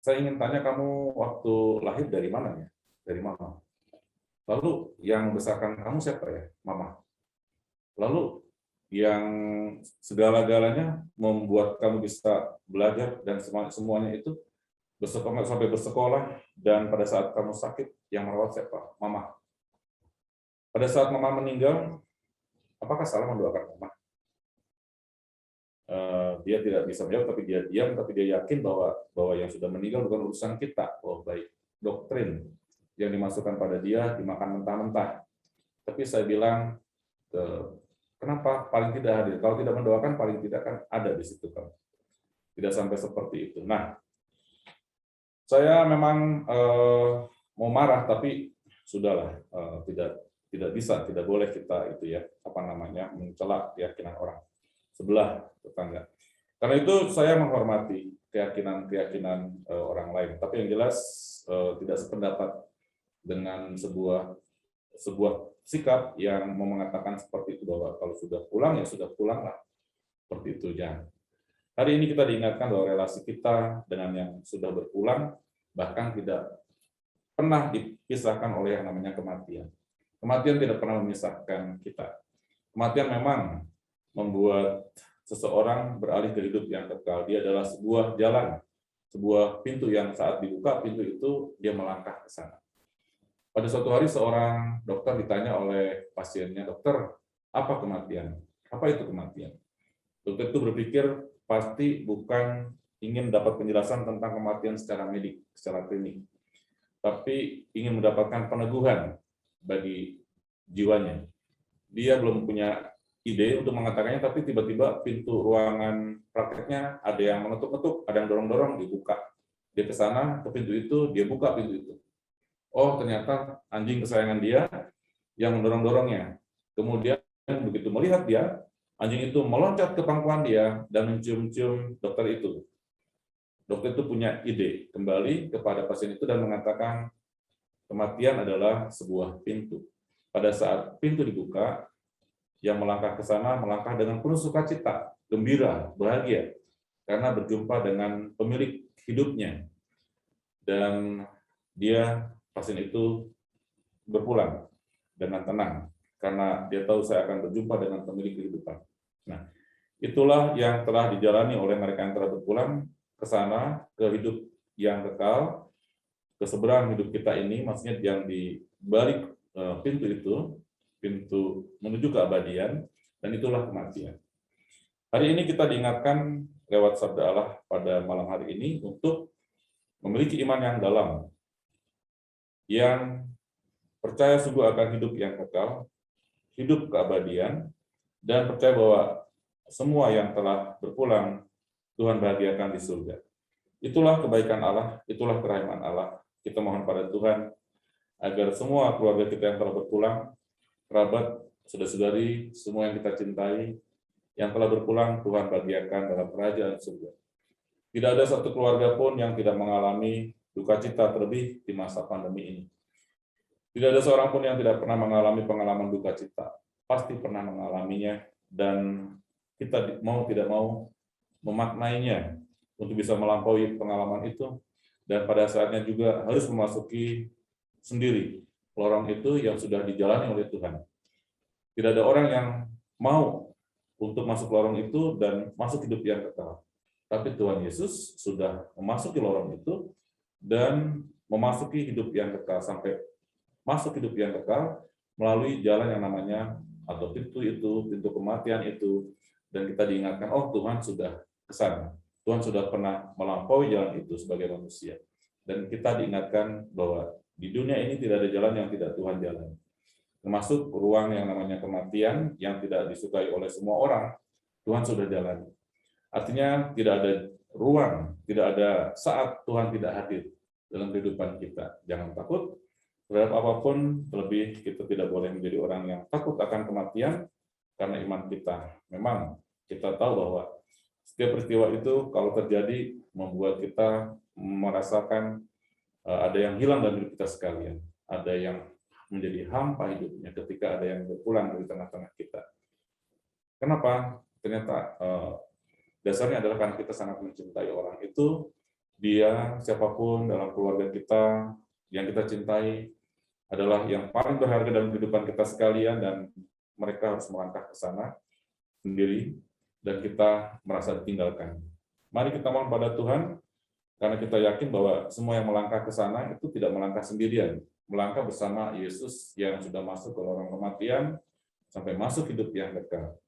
Saya ingin tanya, kamu waktu lahir dari mana ya? Dari mama. Lalu yang membesarkan kamu siapa ya? Mama. Lalu yang segala-galanya membuat kamu bisa belajar dan semuanya itu sampai bersekolah, dan pada saat kamu sakit yang merawat siapa? Mama. Pada saat mama meninggal, apakah salah mendoakan mama? Dia tidak bisa menjawab, tapi dia diam, tapi dia yakin bahwa yang sudah meninggal bukan urusan kita. Oh baik, doktrin yang dimasukkan pada dia dimakan mentah-mentah. Tapi saya bilang, kenapa paling tidak hadir? Kalau tidak mendoakan, paling tidak kan ada di situ kan. Tidak sampai seperti itu. Nah, saya memang mau marah, tapi sudahlah, tidak bisa, tidak boleh kita itu ya, mencela keyakinan orang sebelah tetangga. Karena itu saya menghormati keyakinan orang lain, tapi yang jelas tidak sependapat dengan sebuah sikap yang mau mengatakan seperti itu, bahwa kalau sudah pulang ya sudah pulanglah, seperti itu. Jangan. Hari ini kita diingatkan bahwa relasi kita dengan yang sudah berpulang bahkan tidak pernah dipisahkan oleh yang namanya kematian. Kematian tidak pernah memisahkan kita. Kematian memang membuat seseorang beralih ke hidup yang kekal. Dia adalah sebuah jalan, sebuah pintu yang saat dibuka pintu itu dia melangkah ke sana. Pada suatu hari seorang dokter ditanya oleh pasiennya, "Dokter, apa kematian? Apa itu kematian?" Dokter itu berpikir pasti bukan ingin dapat penjelasan tentang kematian secara medik, secara klinik, tapi ingin mendapatkan peneguhan bagi jiwanya. Dia belum punya ide untuk mengatakannya, tapi tiba-tiba pintu ruangan prakteknya ada yang mengetuk-ketuk, ada yang dorong-dorong, dibuka. Dia ke sana, ke pintu itu, dia buka pintu itu. Oh, ternyata anjing kesayangan dia yang mendorong-dorongnya. Kemudian begitu melihat dia, anjing itu meloncat ke pangkuan dia dan mencium-cium dokter itu. Dokter itu punya ide kembali kepada pasien itu dan mengatakan kematian adalah sebuah pintu. Pada saat pintu dibuka, yang melangkah ke sana melangkah dengan penuh sukacita, gembira, bahagia, karena berjumpa dengan pemilik hidupnya. Dan dia, pasien itu, berpulang dengan tenang, karena dia tahu saya akan berjumpa dengan pemilik kehidupan. Nah, itulah yang telah dijalani oleh mereka yang telah berpulang ke sana, ke hidup yang kekal, ke seberang hidup kita ini, maksudnya yang di balik pintu itu, pintu menuju keabadian, dan itulah kematian. Hari ini kita diingatkan lewat sabda Allah pada malam hari ini untuk memiliki iman yang dalam, yang percaya sungguh akan hidup yang kekal, hidup keabadian, dan percaya bahwa semua yang telah berpulang, Tuhan bahagiakan di surga. Itulah kebaikan Allah, itulah kerahiman Allah. Kita mohon pada Tuhan, agar semua keluarga kita yang telah berpulang, kerabat, saudara-saudari, semua yang kita cintai, yang telah berpulang, Tuhan bahagiakan dalam kerajaan surga. Tidak ada satu keluarga pun yang tidak mengalami duka cita terlebih di masa pandemi ini. Tidak ada seorang pun yang tidak pernah mengalami pengalaman duka cita. Pasti pernah mengalaminya, dan kita mau tidak mau memaknainya untuk bisa melampaui pengalaman itu, dan pada saatnya juga harus memasuki sendiri lorong itu yang sudah dijalani oleh Tuhan. Tidak ada orang yang mau untuk masuk lorong itu dan masuk hidup yang kekal. Tapi Tuhan Yesus sudah memasuki lorong itu dan memasuki hidup yang kekal, sampai masuk hidup yang kekal melalui jalan yang namanya, atau pintu itu, pintu kematian itu, dan kita diingatkan, oh Tuhan sudah ke sana. Tuhan sudah pernah melampaui jalan itu sebagai manusia. Dan kita diingatkan bahwa di dunia ini tidak ada jalan yang tidak Tuhan jalani. Termasuk ruang yang namanya kematian yang tidak disukai oleh semua orang, Tuhan sudah jalani. Artinya tidak ada ruang, tidak ada saat Tuhan tidak hadir dalam kehidupan kita. Jangan takut terhadap apapun, terlebih kita tidak boleh menjadi orang yang takut akan kematian, karena iman kita. Memang kita tahu bahwa setiap peristiwa itu kalau terjadi membuat kita merasakan ada yang hilang dari hidup kita sekalian, ada yang menjadi hampa hidupnya ketika ada yang berpulang dari tengah-tengah kita. Kenapa? Ternyata dasarnya adalah karena kita sangat mencintai orang itu, dia siapapun dalam keluarga kita yang kita cintai adalah yang paling berharga dalam kehidupan kita sekalian, dan mereka harus melangkah ke sana sendiri dan kita merasa ditinggalkan. Mari kita mohon pada Tuhan, karena kita yakin bahwa semua yang melangkah ke sana itu tidak melangkah sendirian, melangkah bersama Yesus yang sudah masuk ke lorong kematian sampai masuk hidup yang kekal.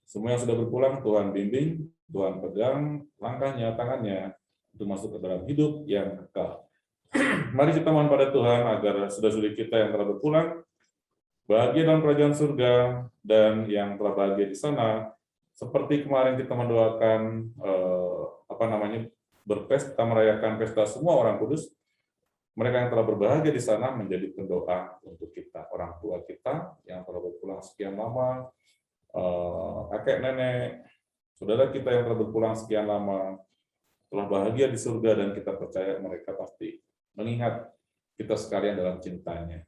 Semua yang sudah berpulang, Tuhan bimbing, Tuhan pegang langkahnya, tangannya untuk masuk ke dalam hidup yang kekal. Mari kita mohon pada Tuhan agar saudara-saudari kita yang telah berpulang bahagia dalam kerajaan surga, dan yang telah bahagia di sana, seperti kemarin kita mendoakan berpesta, merayakan pesta semua orang kudus, mereka yang telah berbahagia di sana menjadi pendoa untuk kita, orang tua kita yang telah berpulang sekian lama, kakek nenek, saudara kita yang telah berpulang sekian lama, telah bahagia di surga, dan kita percaya mereka pasti mengingat kita sekalian dalam cintanya.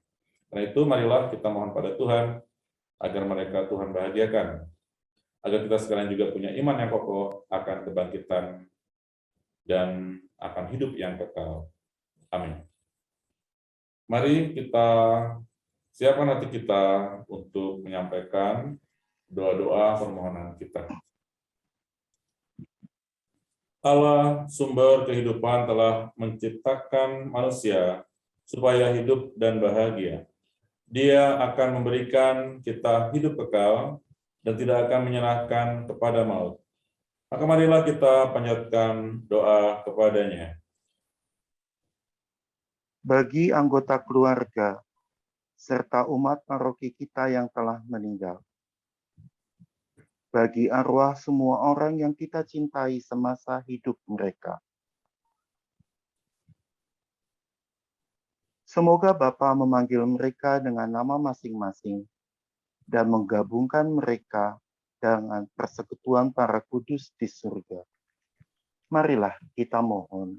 Karena itu marilah kita mohon pada Tuhan agar mereka Tuhan bahagiakan, agar kita sekalian juga punya iman yang kokoh akan kebangkitan dan akan hidup yang kekal. Amin. Mari kita Siapkan hati kita untuk menyampaikan doa-doa permohonan kita. Allah, sumber kehidupan, telah menciptakan manusia supaya hidup dan bahagia. Dia akan memberikan kita hidup kekal dan tidak akan menyerahkan kepada maut. Maka marilah kita panjatkan doa kepadanya. Bagi anggota keluarga serta umat paroki kita yang telah meninggal, bagi arwah semua orang yang kita cintai semasa hidup mereka, semoga Bapa memanggil mereka dengan nama masing-masing dan menggabungkan mereka dengan persekutuan para kudus di surga. Marilah kita mohon.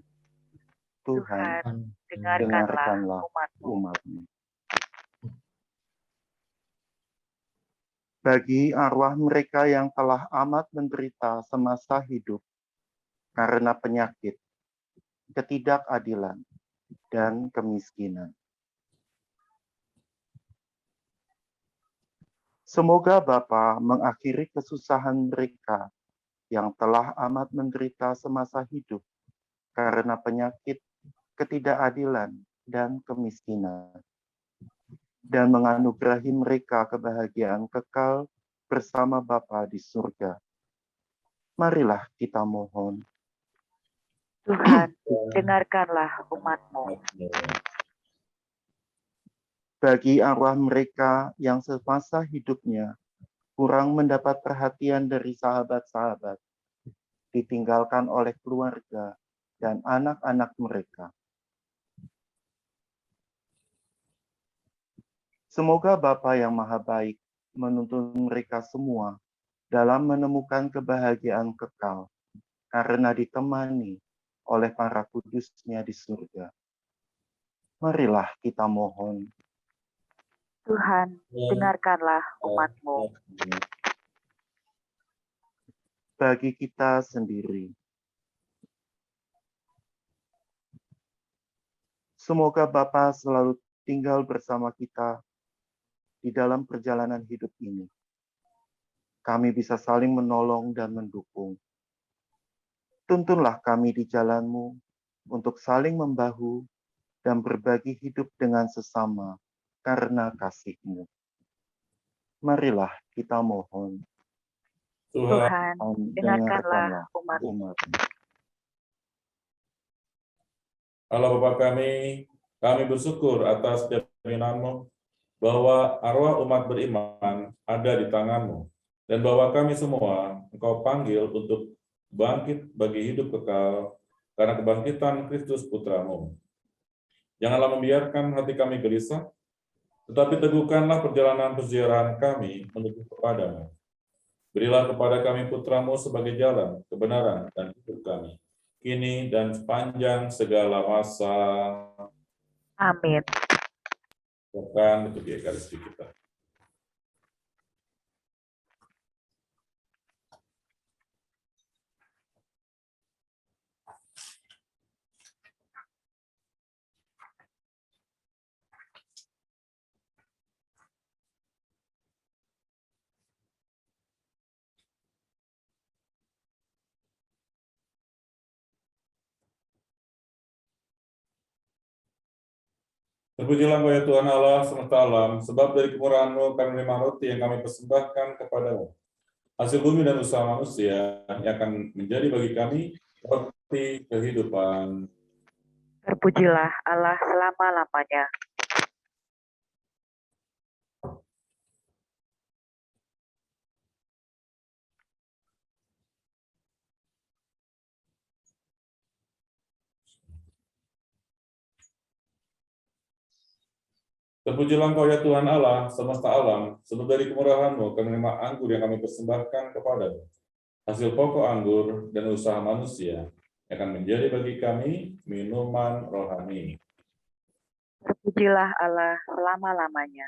Tuhan, dengarkanlah umat-Mu. Bagi arwah mereka yang telah amat menderita semasa hidup karena penyakit, ketidakadilan, dan kemiskinan, semoga Bapa mengakhiri kesusahan mereka yang telah amat menderita semasa hidup karena penyakit, ketidakadilan, dan kemiskinan, dan menganugerahi mereka kebahagiaan kekal bersama Bapa di surga. Marilah kita mohon. Tuhan, dengarkanlah umat-Mu. Bagi arwah mereka yang semasa hidupnya kurang mendapat perhatian dari sahabat-sahabat, ditinggalkan oleh keluarga dan anak-anak mereka, semoga Bapa yang Maha Baik menuntun mereka semua dalam menemukan kebahagiaan kekal karena ditemani oleh para kudusnya di surga. Marilah kita mohon. Tuhan, dengarkanlah umat-Mu. Bagi kita sendiri, semoga Bapa selalu tinggal bersama kita di dalam perjalanan hidup ini. Kami bisa saling menolong dan mendukung. Tuntunlah kami di jalan-Mu untuk saling membahu dan berbagi hidup dengan sesama karena kasih-Mu. Marilah kita mohon. Tuhan, dengarkanlah umat-Mu. Allah Bapa kami bersyukur atas jaminan-Mu bahwa arwah umat beriman ada di tangan-Mu, dan bahwa kami semua Engkau panggil untuk bangkit bagi hidup kekal karena kebangkitan Kristus Putra-Mu. Janganlah membiarkan hati kami gelisah, tetapi teguhkanlah perjalanan perziarahan kami menuju kepada-Mu. Berilah kepada kami Putra-Mu sebagai jalan, kebenaran, dan hidup kami, kini dan sepanjang segala masa. Amin. Bukan untuk Ekaristi kita. Terpujilah Engkau ya Tuhan Allah semesta alam, sebab dari kemurahan-Mu kami menerima roti yang kami persembahkan kepadamu. Hasil bumi dan usaha manusia yang akan menjadi bagi kami roti kehidupan. Terpujilah Allah selama-lamanya. Terpujilah Engkau ya Tuhan Allah semesta alam, sebab dari kemurahan-Mu kami menerima anggur yang kami persembahkan kepadamu. Hasil pokok anggur dan usaha manusia yang akan menjadi bagi kami minuman rohani. Terpujilah Allah selama-lamanya.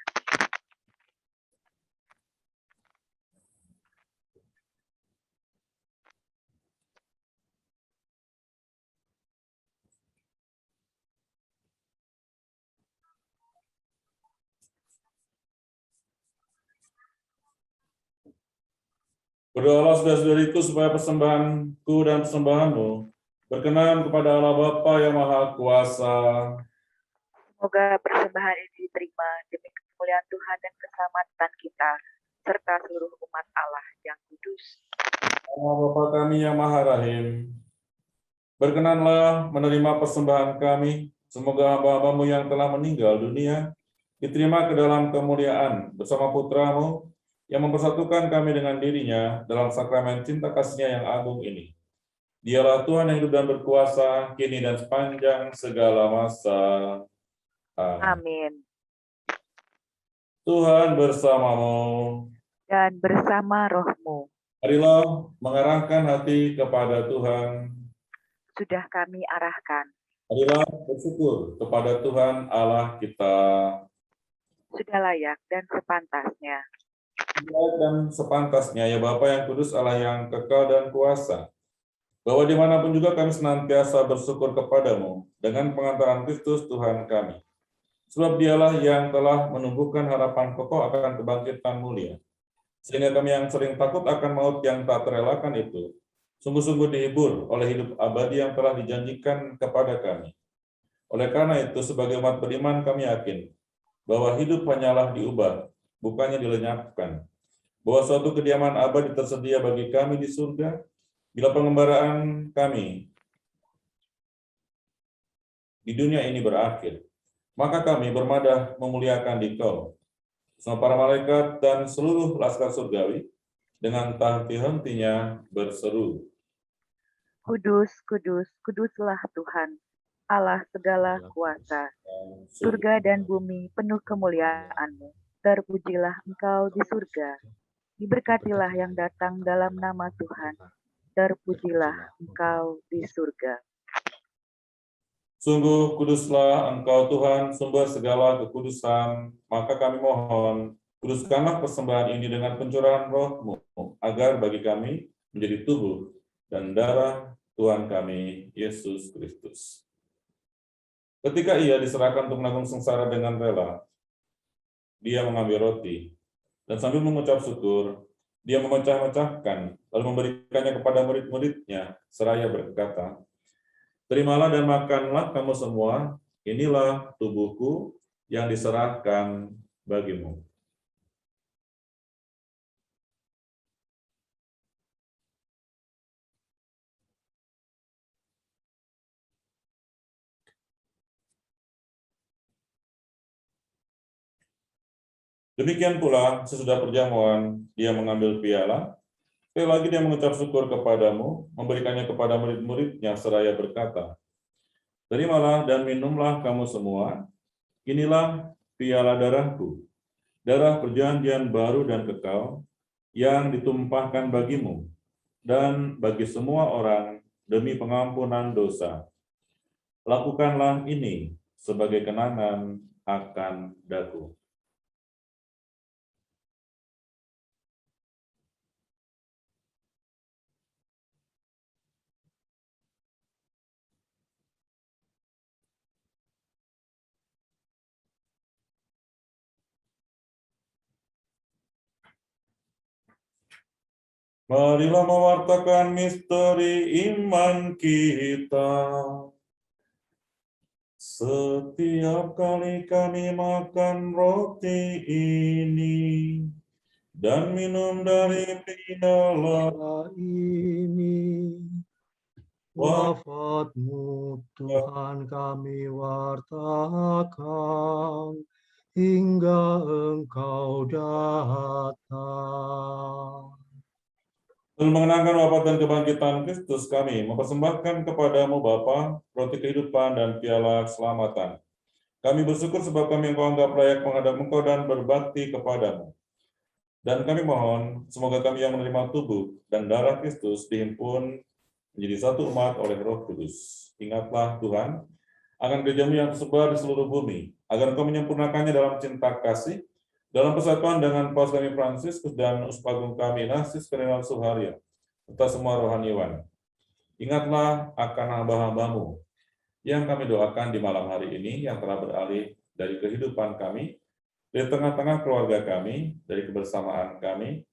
Berdoalah saudara-saudariku supaya persembahanku dan persembahanmu berkenan kepada Allah Bapa yang Maha Kuasa. Semoga persembahan ini diterima demi kemuliaan Tuhan dan keselamatan kita, serta seluruh umat Allah yang kudus. Allah Bapa kami yang Maha Rahim, berkenanlah menerima persembahan kami. Semoga hamba-hambamu yang telah meninggal dunia diterima ke dalam kemuliaan bersama putra-Mu yang mempersatukan kami dengan dirinya dalam sakramen cinta kasih-Nya yang agung ini. Dialah Tuhan yang hidup dan berkuasa, kini dan sepanjang segala masa. Amin. Tuhan bersamamu. Dan bersama rohmu. Marilah mengarahkan hati kepada Tuhan. Sudah kami arahkan. Marilah bersyukur kepada Tuhan Allah kita. Sudah layak dan sepantasnya. Layak dan sepantasnya, ya Bapa yang kudus, Allah yang kekal dan kuasa, bahwa dimanapun juga kami senantiasa bersyukur kepadamu dengan pengantaran Kristus Tuhan kami. Sebab dialah yang telah menumbuhkan harapan kokoh akan kebangkitan mulia. Sehingga kami yang sering takut akan maut yang tak terelakkan itu, sungguh-sungguh dihibur oleh hidup abadi yang telah dijanjikan kepada kami. Oleh karena itu, sebagai umat beriman kami yakin bahwa hidup hanyalah diubah, bukannya dilenyapkan. Bahwa suatu kediaman abadi tersedia bagi kami di surga, bila pengembaraan kami di dunia ini berakhir. Maka kami bermadah memuliakan Dikau, sama para malaikat dan seluruh laskar surgawi, dengan tak henti-hentinya berseru. Kudus, kudus, kuduslah Tuhan, Allah segala kuasa. Surga dan bumi penuh kemuliaan-Mu. Terpujilah Engkau di surga. Diberkatilah yang datang dalam nama Tuhan. Terpujilah Engkau di surga. Sungguh kuduslah Engkau Tuhan, sumber segala kekudusan. Maka kami mohon, kuduskanlah persembahan ini dengan pencurahan Roh-Mu, agar bagi kami menjadi tubuh dan darah Tuhan kami, Yesus Kristus. Ketika Ia diserahkan untuk menanggung sengsara dengan rela, Dia mengambil roti, dan sambil mengucap syukur, Dia memecah-mecahkan, lalu memberikannya kepada murid-murid-Nya, seraya berkata, "Terimalah dan makanlah kamu semua, inilah tubuhku yang diserahkan bagimu." Demikian pula, sesudah perjamuan, Dia mengambil piala. Sekali lagi Dia mengucap syukur kepadamu, memberikannya kepada murid-murid-Nya seraya berkata, "Terimalah dan minumlah kamu semua, inilah piala darahku, darah perjanjian baru dan kekal, yang ditumpahkan bagimu, dan bagi semua orang demi pengampunan dosa. Lakukanlah ini sebagai kenangan akan daku." Marilah mewartakan misteri iman kita. Setiap kali kami makan roti ini dan minum dari piala ini, wafat-Mu Tuhan kami wartakan hingga Engkau datang. Dan mengenangkan wafat dan kebangkitan Kristus, kami mempersembahkan kepadamu Bapa, roti kehidupan dan piala keselamatan. Kami bersyukur sebab kami Engkau anggap layak menghadap Engkau dan berbakti kepadamu. Dan kami mohon, semoga kami yang menerima tubuh dan darah Kristus dihimpun menjadi satu umat oleh Roh Kudus. Ingatlah Tuhan, akan gereja-Mu yang tersebar di seluruh bumi, agar Engkau menyempurnakannya dalam cinta kasih, dalam persatuan dengan Paus kami Fransiskus dan Uskup Agung kami Ignatius Kardinal Suharyo, serta semua rohaniwan. Ingatlah akan hamba-hamba-Mu yang kami doakan di malam hari ini, yang telah beralih dari kehidupan kami, dari tengah-tengah keluarga kami, dari kebersamaan kami,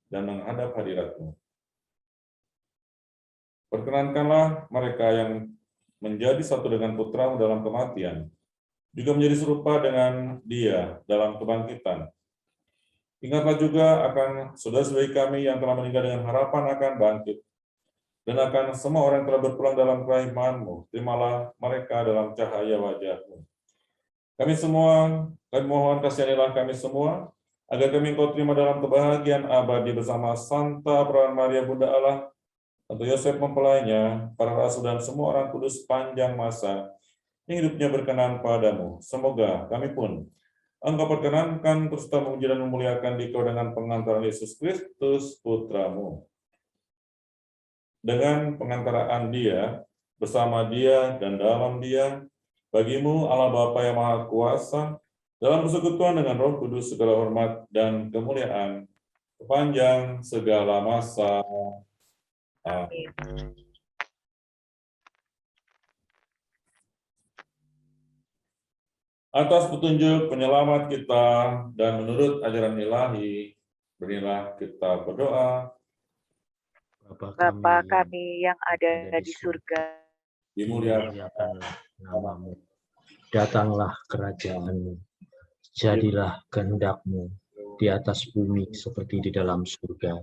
dan menghadap hadirat-Mu. Perkenankanlah mereka yang menjadi satu dengan Putra-Mu dalam kematian, juga menjadi serupa dengan Dia dalam kebangkitan. Ingatlah juga akan saudara-saudari kami yang telah meninggal dengan harapan akan bangkit, dan akan semua orang yang telah berpulang dalam kerahiman-Mu. Terimalah mereka dalam cahaya wajah-Mu. Kami mohon kasihanilah kami semua, agar kami Engkau terima dalam kebahagiaan abadi bersama Santa Perawan Maria Bunda Allah, Santo Yosef mempelainya, para rasul dan semua orang kudus sepanjang masa yang hidupnya berkenan padamu. Semoga kami pun Engkau perkenankan terus memuji dan memuliakan Dikau dengan pengantaran Yesus Kristus Putra-Mu. Dengan pengantaraan Dia, bersama Dia dan dalam Dia, bagimu Allah Bapa yang Maha Kuasa, dalam persekutuan dengan Roh Kudus segala hormat dan kemuliaan sepanjang segala masa. Amin. Atas petunjuk penyelamat kita dan menurut ajaran ilahi, berilah kita berdoa. Bapa kami yang ada di surga, dimuliakanlah namamu. Datanglah kerajaan-Mu. Jadilah kehendak-Mu di atas bumi seperti di dalam surga.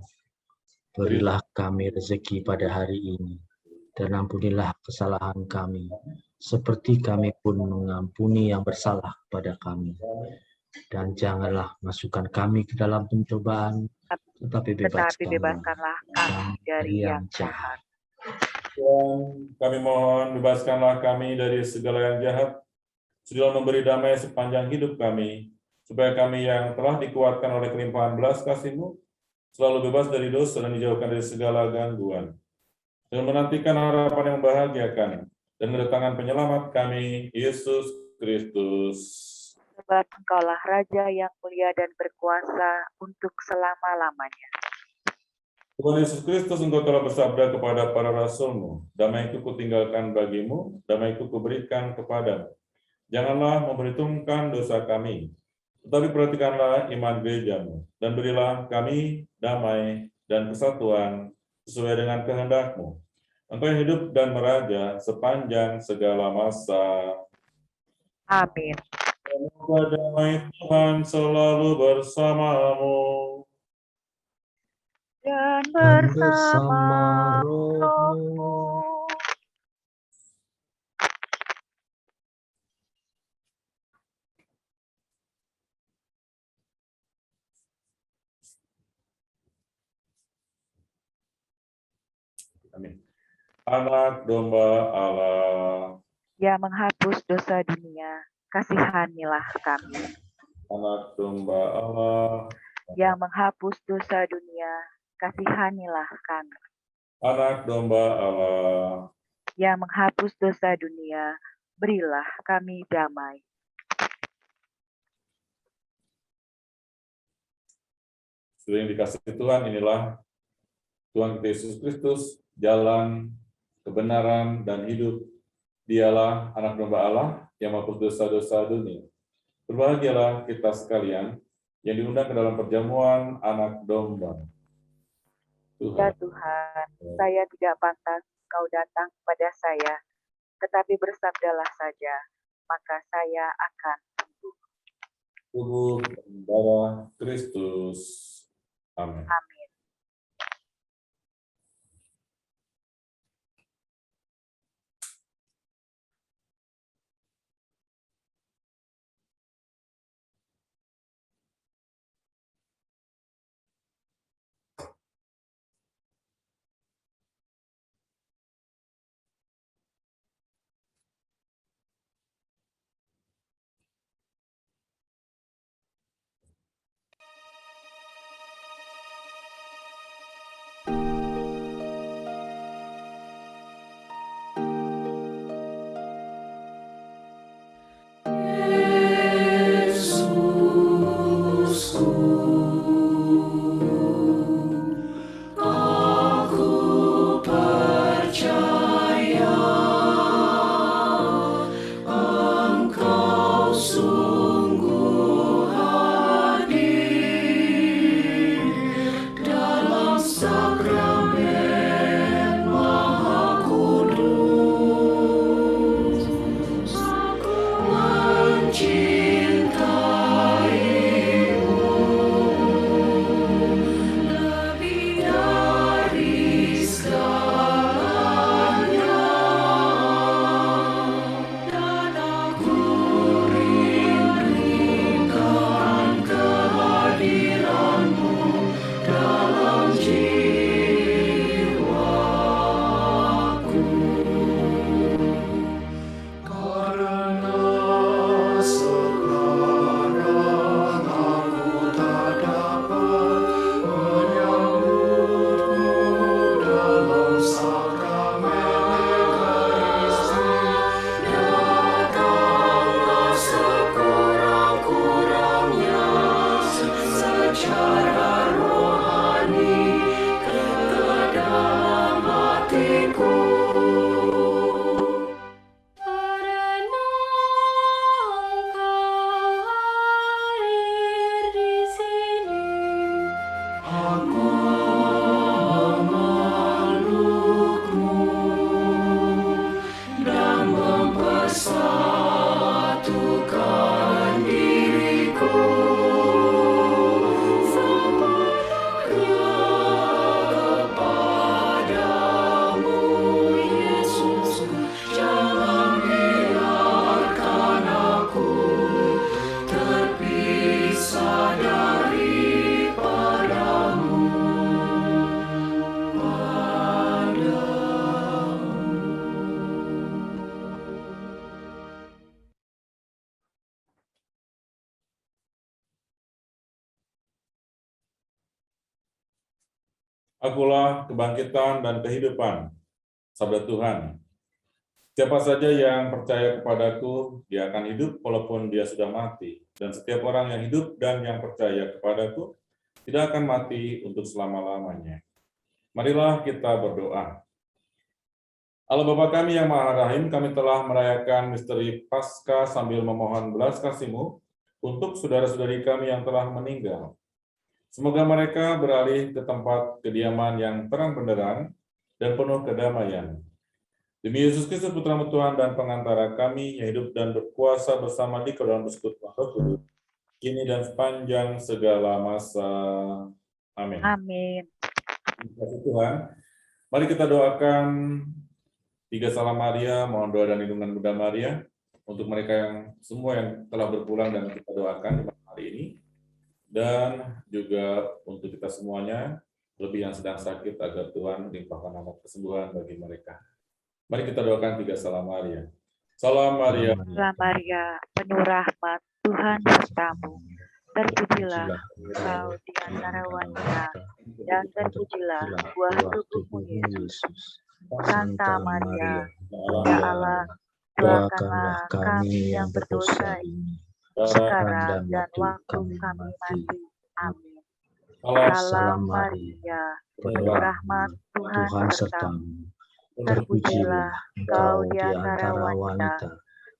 Berilah kami rezeki pada hari ini, dan ampunilah kesalahan kami, seperti kami pun mengampuni yang bersalah pada kami. Dan janganlah masukkan kami ke dalam pencobaan, tetapi bebaskanlah kami dari yang jahat. Tuhan, kami mohon bebaskanlah kami dari segala yang jahat, sudah memberi damai sepanjang hidup kami, supaya kami yang telah dikuatkan oleh kelimpahan belas kasih-Mu, selalu bebas dari dosa dan dijauhkan dari segala gangguan, dan menantikan harapan yang membahagiakan, dan kedatangan penyelamat kami, Yesus Kristus. Sebab Engkaulah Raja yang mulia dan berkuasa untuk selama-lamanya. Tuhan Yesus Kristus, Engkau telah bersabda kepada para rasul-Mu, damai-Ku kutinggalkan bagimu, damai-Ku kuberikan kepadamu. Janganlah memperhitungkan dosa kami, tetapi perhatikanlah iman gereja-Mu, dan berilah kami damai dan kesatuan sesuai dengan kehendak-Mu. Engkau yang hidup dan meraja sepanjang segala masa. Amin. Semoga damai Tuhan selalu bersamamu. Dan bersama rohmu. Amin. Anak domba Allah, yang menghapus dosa dunia, kasihanilah kami. Anak domba Allah, yang menghapus dosa dunia, kasihanilah kami. Anak domba Allah, yang menghapus dosa dunia, berilah kami damai. Sudah yang dikasih Tuhan, inilah Tuhan kita Yesus Kristus, jalan, kebenaran, dan hidup. Dialah anak domba Allah yang menghapus dosa-dosa dunia. Berbahagialah kita sekalian yang diundang ke dalam perjamuan anak domba. Tuhan. Ya Tuhan, saya tidak pantas Kau datang kepada saya, tetapi bersabdalah saja, maka saya akan sembuh. Tubuh dan darah Kristus. Amin. Amin. Akulah kebangkitan dan kehidupan, sabda Tuhan. Siapa saja yang percaya kepadaku, dia akan hidup walaupun dia sudah mati. Dan setiap orang yang hidup dan yang percaya kepadaku, tidak akan mati untuk selama-lamanya. Marilah kita berdoa. Allah Bapa kami yang Maha Rahim, kami telah merayakan misteri Paskah sambil memohon belas kasih-Mu untuk saudara-saudari kami yang telah meninggal. Semoga mereka beralih ke tempat kediaman yang terang benderang dan penuh kedamaian. Demi Yesus Kristus Putra-Mu Tuhan dan pengantara kami yang hidup dan berkuasa bersama di dalam persekutuan Roh Kudus, kini dan sepanjang segala masa. Amin. Amin. Terima kasih Tuhan. Mari kita doakan 3 Salam Maria, mohon doa dan lindungan Bunda Maria untuk mereka yang semua yang telah berpulang dan kita doakan di malam hari ini, dan juga untuk kita semuanya, lebih yang sedang sakit, agar Tuhan limpahkan rahmat kesembuhan bagi mereka. Mari kita doakan 3 Salam Maria. Salam Maria. Salam Maria, penuh rahmat, Tuhan sertamu. Terpujilah engkau di antara wanita, dan terpujilah buah tubuhmu Yesus. Santa Maria, Bunda Allah, doakanlah kami yang berdosa ini, sekarang dan waktu kami mati. Amin. Salam Maria, penuh rahmat, Tuhan sertamu. Terpujilah engkau di antara wanita,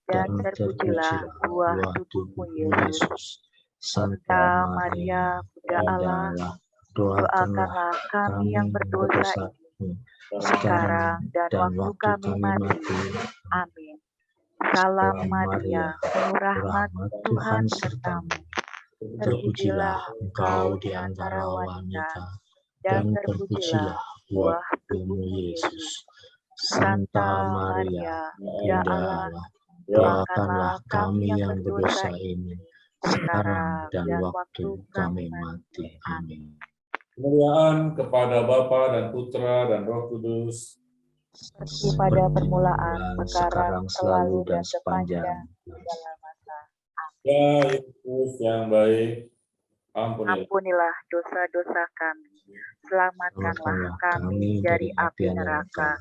dan terpujilah buah tubuhmu Yesus. Santa Maria, Bunda Allah, doakanlah kami yang berdosa ini, sekarang dan waktu kami mati. Amin. Salam Maria, penuh rahmat, Tuhan sertamu. Terpujilah engkau di antara wanita, dan terpujilah buah tubuhmu Yesus. Santa Maria, Bunda Allah, doakanlah kami yang berdosa ini, sekarang dan waktu kami mati. Amin. Kemuliaan kepada Bapa dan Putra dan Roh Kudus, seperti pada permulaan, sekarang, selalu, dan sepanjang segala masa. Ya Yesus yang baik, ampunilah dosa-dosa kami, selamatkanlah kami dari api neraka,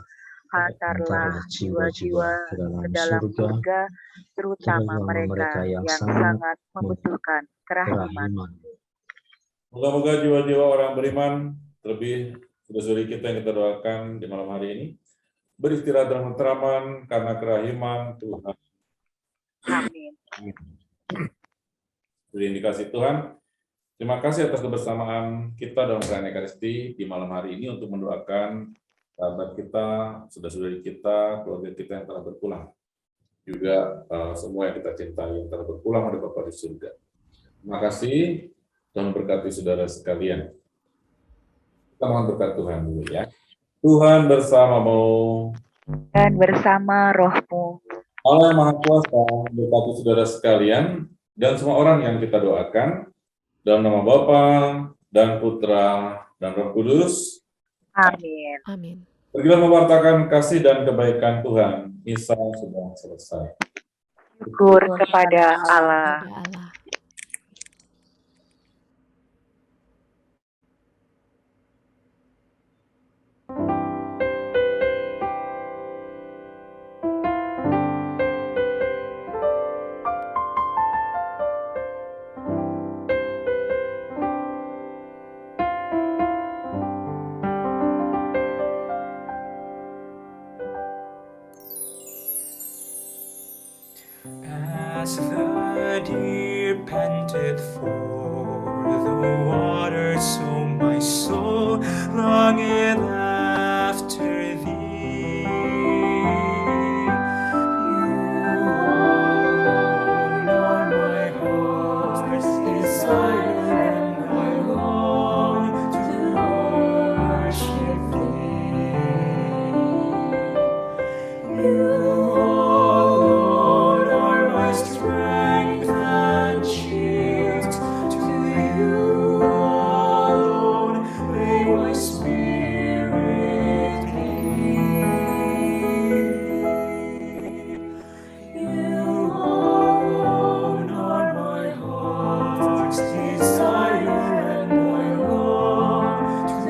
hantarlah jiwa-jiwa ke dalam surga, terutama mereka yang sangat membutuhkan kerahiman. Moga-moga jiwa-jiwa orang beriman, terlebih saudara-saudari kita yang kita doakan di malam hari ini, beristirahat dalam keteraman karena kerahiman Tuhan. Amin. Jadi indikasi Tuhan, terima kasih atas kebersamaan kita dalam perayaan Ekaristi di malam hari ini untuk mendoakan sahabat kita, saudara-saudari kita, keluarga kita yang telah berpulang. Juga semua yang kita cintai yang telah berpulang ada Bapa di surga. Terima kasih. Tuhan berkati saudara sekalian. Kita mohon berkat Tuhan dulu ya. Tuhan bersamamu. Dan bersama rohmu. Allah yang Maha Kuasa berkati saudara sekalian dan semua orang yang kita doakan dalam nama Bapa dan Putra dan Roh Kudus. Amin. Amin. Pergilah mewartakan kasih dan kebaikan Tuhan. Misa sudah selesai. Syukur kepada Allah. As the deer panteth for the water, so my soul longeth after thee. You alone are my heart's desire, and I long to worship thee. You strength and shield, to you alone may my spirit cleave. You alone are my heart's desire, and I long to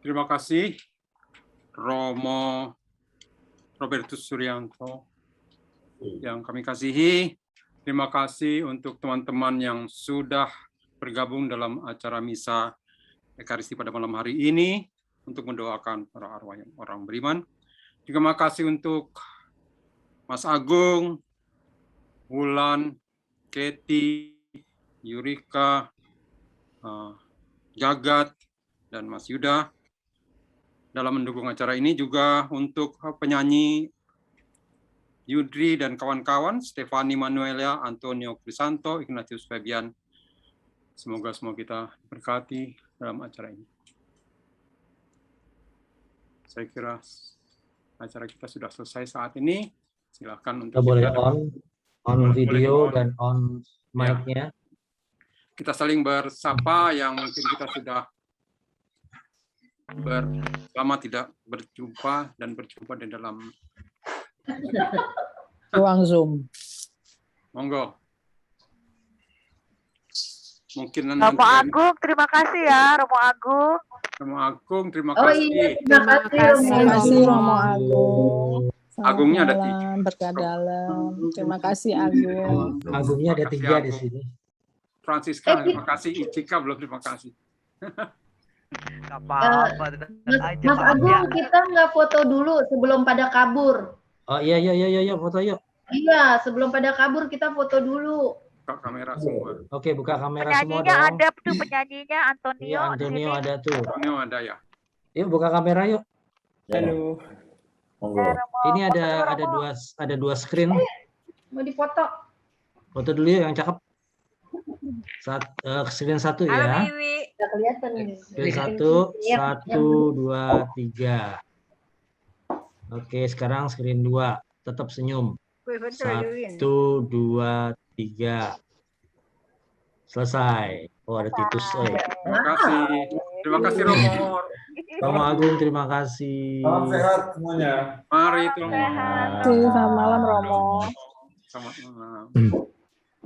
Terima kasih Romo Robertus Suryanto yang kami kasihi. Terima kasih untuk teman-teman yang sudah bergabung dalam acara misa Ekaristi pada malam hari ini untuk mendoakan para arwah yang orang beriman. Terima kasih untuk Mas Agung, Wulan, Keti, Yurika, Jagat, dan Mas Yuda dalam mendukung acara ini. Juga untuk penyanyi Yudri dan kawan-kawan, Stefani Manuela, Antonio Crisanto, Ignatius Fabian. Semoga semua kita berkati dalam acara ini. Saya kira acara kita sudah selesai saat ini. Silakan untuk kita boleh on video dan on mic-nya. Kita saling bersapa yang mungkin kita sudah lama tidak berjumpa dan berjumpa di dalam ruang Zoom. Monggo. Mungkin Romo Agung, terima kasih ya, Romo Agung. Romo Agung, terima Oh kasih. iya, terima kasih Romo Agung. Selamat Agungnya ada malam, berkah dalam. Terima kasih Agung. Agungnya ada 3 di sini. Francisca, terima kasih. Icika belum terima kasih. Mas Agung, kita nggak foto dulu sebelum pada kabur. Oh iya foto yuk. Iya, sebelum pada kabur kita foto dulu. Buka kamera semua. Oke, buka kamera semua Penyanyinya dong. ada tuh, penyanyinya Antonio. Iya, Antonio di sini. ada tuh. Antonio ada ya. Yuk buka kamera yuk. Halo. Ini ada dua screen. Mau difoto. Foto dulu yuk yang cakep. Screen 1 ya. Nggak kelihatan ini. Screen 1, 1, 2, 3. Oke, sekarang screen 2. Tetap senyum. 1, 2, 3. Selesai. Oh, ada Titus. Terima kasih. Terima kasih Romo. Romo Agung, terima kasih. Salam sehat semuanya. Mari Romo. Selamat malam Romo. Selamat malam.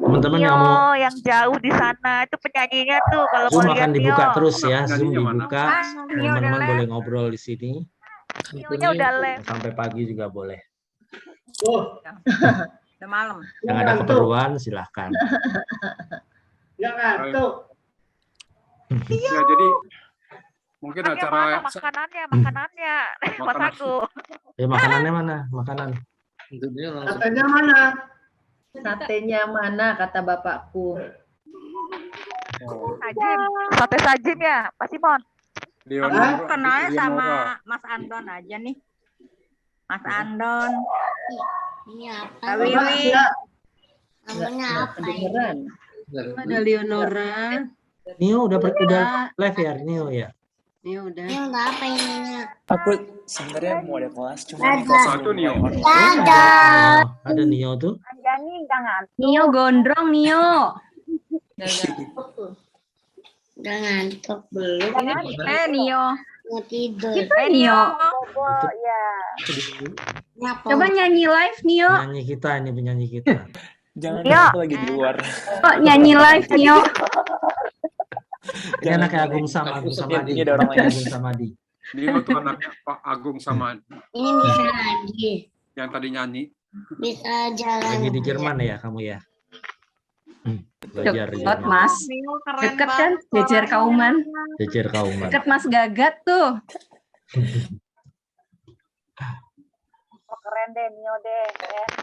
Teman-teman yang mau yang jauh di sana itu penyanyinya tuh kalau Zoom mau lihat akan dibuka Nio. terus ya, Penyanyinya Zoom mana? dibuka. Teman-teman boleh ngobrol di sini. Nionya udah left. Sampai pagi juga boleh. Udah malam. Yang ada keperluan silahkan. Yang ngantuk. Ya, jadi mungkin Kan yang mana acara makanannya Mas Agung. Makanannya mana? Makanan. Satenya mana? Satenya mana kata bapakku. Sajin, sate sajin ya, Pak Simon. Aku kenalnya sama Mas Andon aja nih. Mas Andon. Ini apa? Kak Wiwi. Namanya apa? Kedengeran. Ada Leonora. Nio udah live ya, Nio ya. Nio udah. Ini udah apa ininya? Aku sebenarnya mau ada kelas, cuma Ada. ini kelas Satu Nio. Ada. Ada Nio tuh. Nio gondrong Nio. Udah ngantuk belum? Nio. Mau tidur. Nio. Kenapa? Coba nyanyi live Nio. Penyanyi kita ini, penyanyi kita. jangan Nio. aku lagi di luar. Oh, nyanyi live Nio. Ini anaknya Agung Samadi. Ini ada orang lain. Agung Samadi. Nio tuh anaknya Pak Agung sama Ini bisa lagi. yang tadi nyanyi. Bisa jalan. Lagi di Jerman ya kamu ya? Belajar di Deket Jerman. Mas. Deket kan? Jejer Kauman. Jejer Kauman. Deket Mas Gagat tuh. Keren deh Nio deh.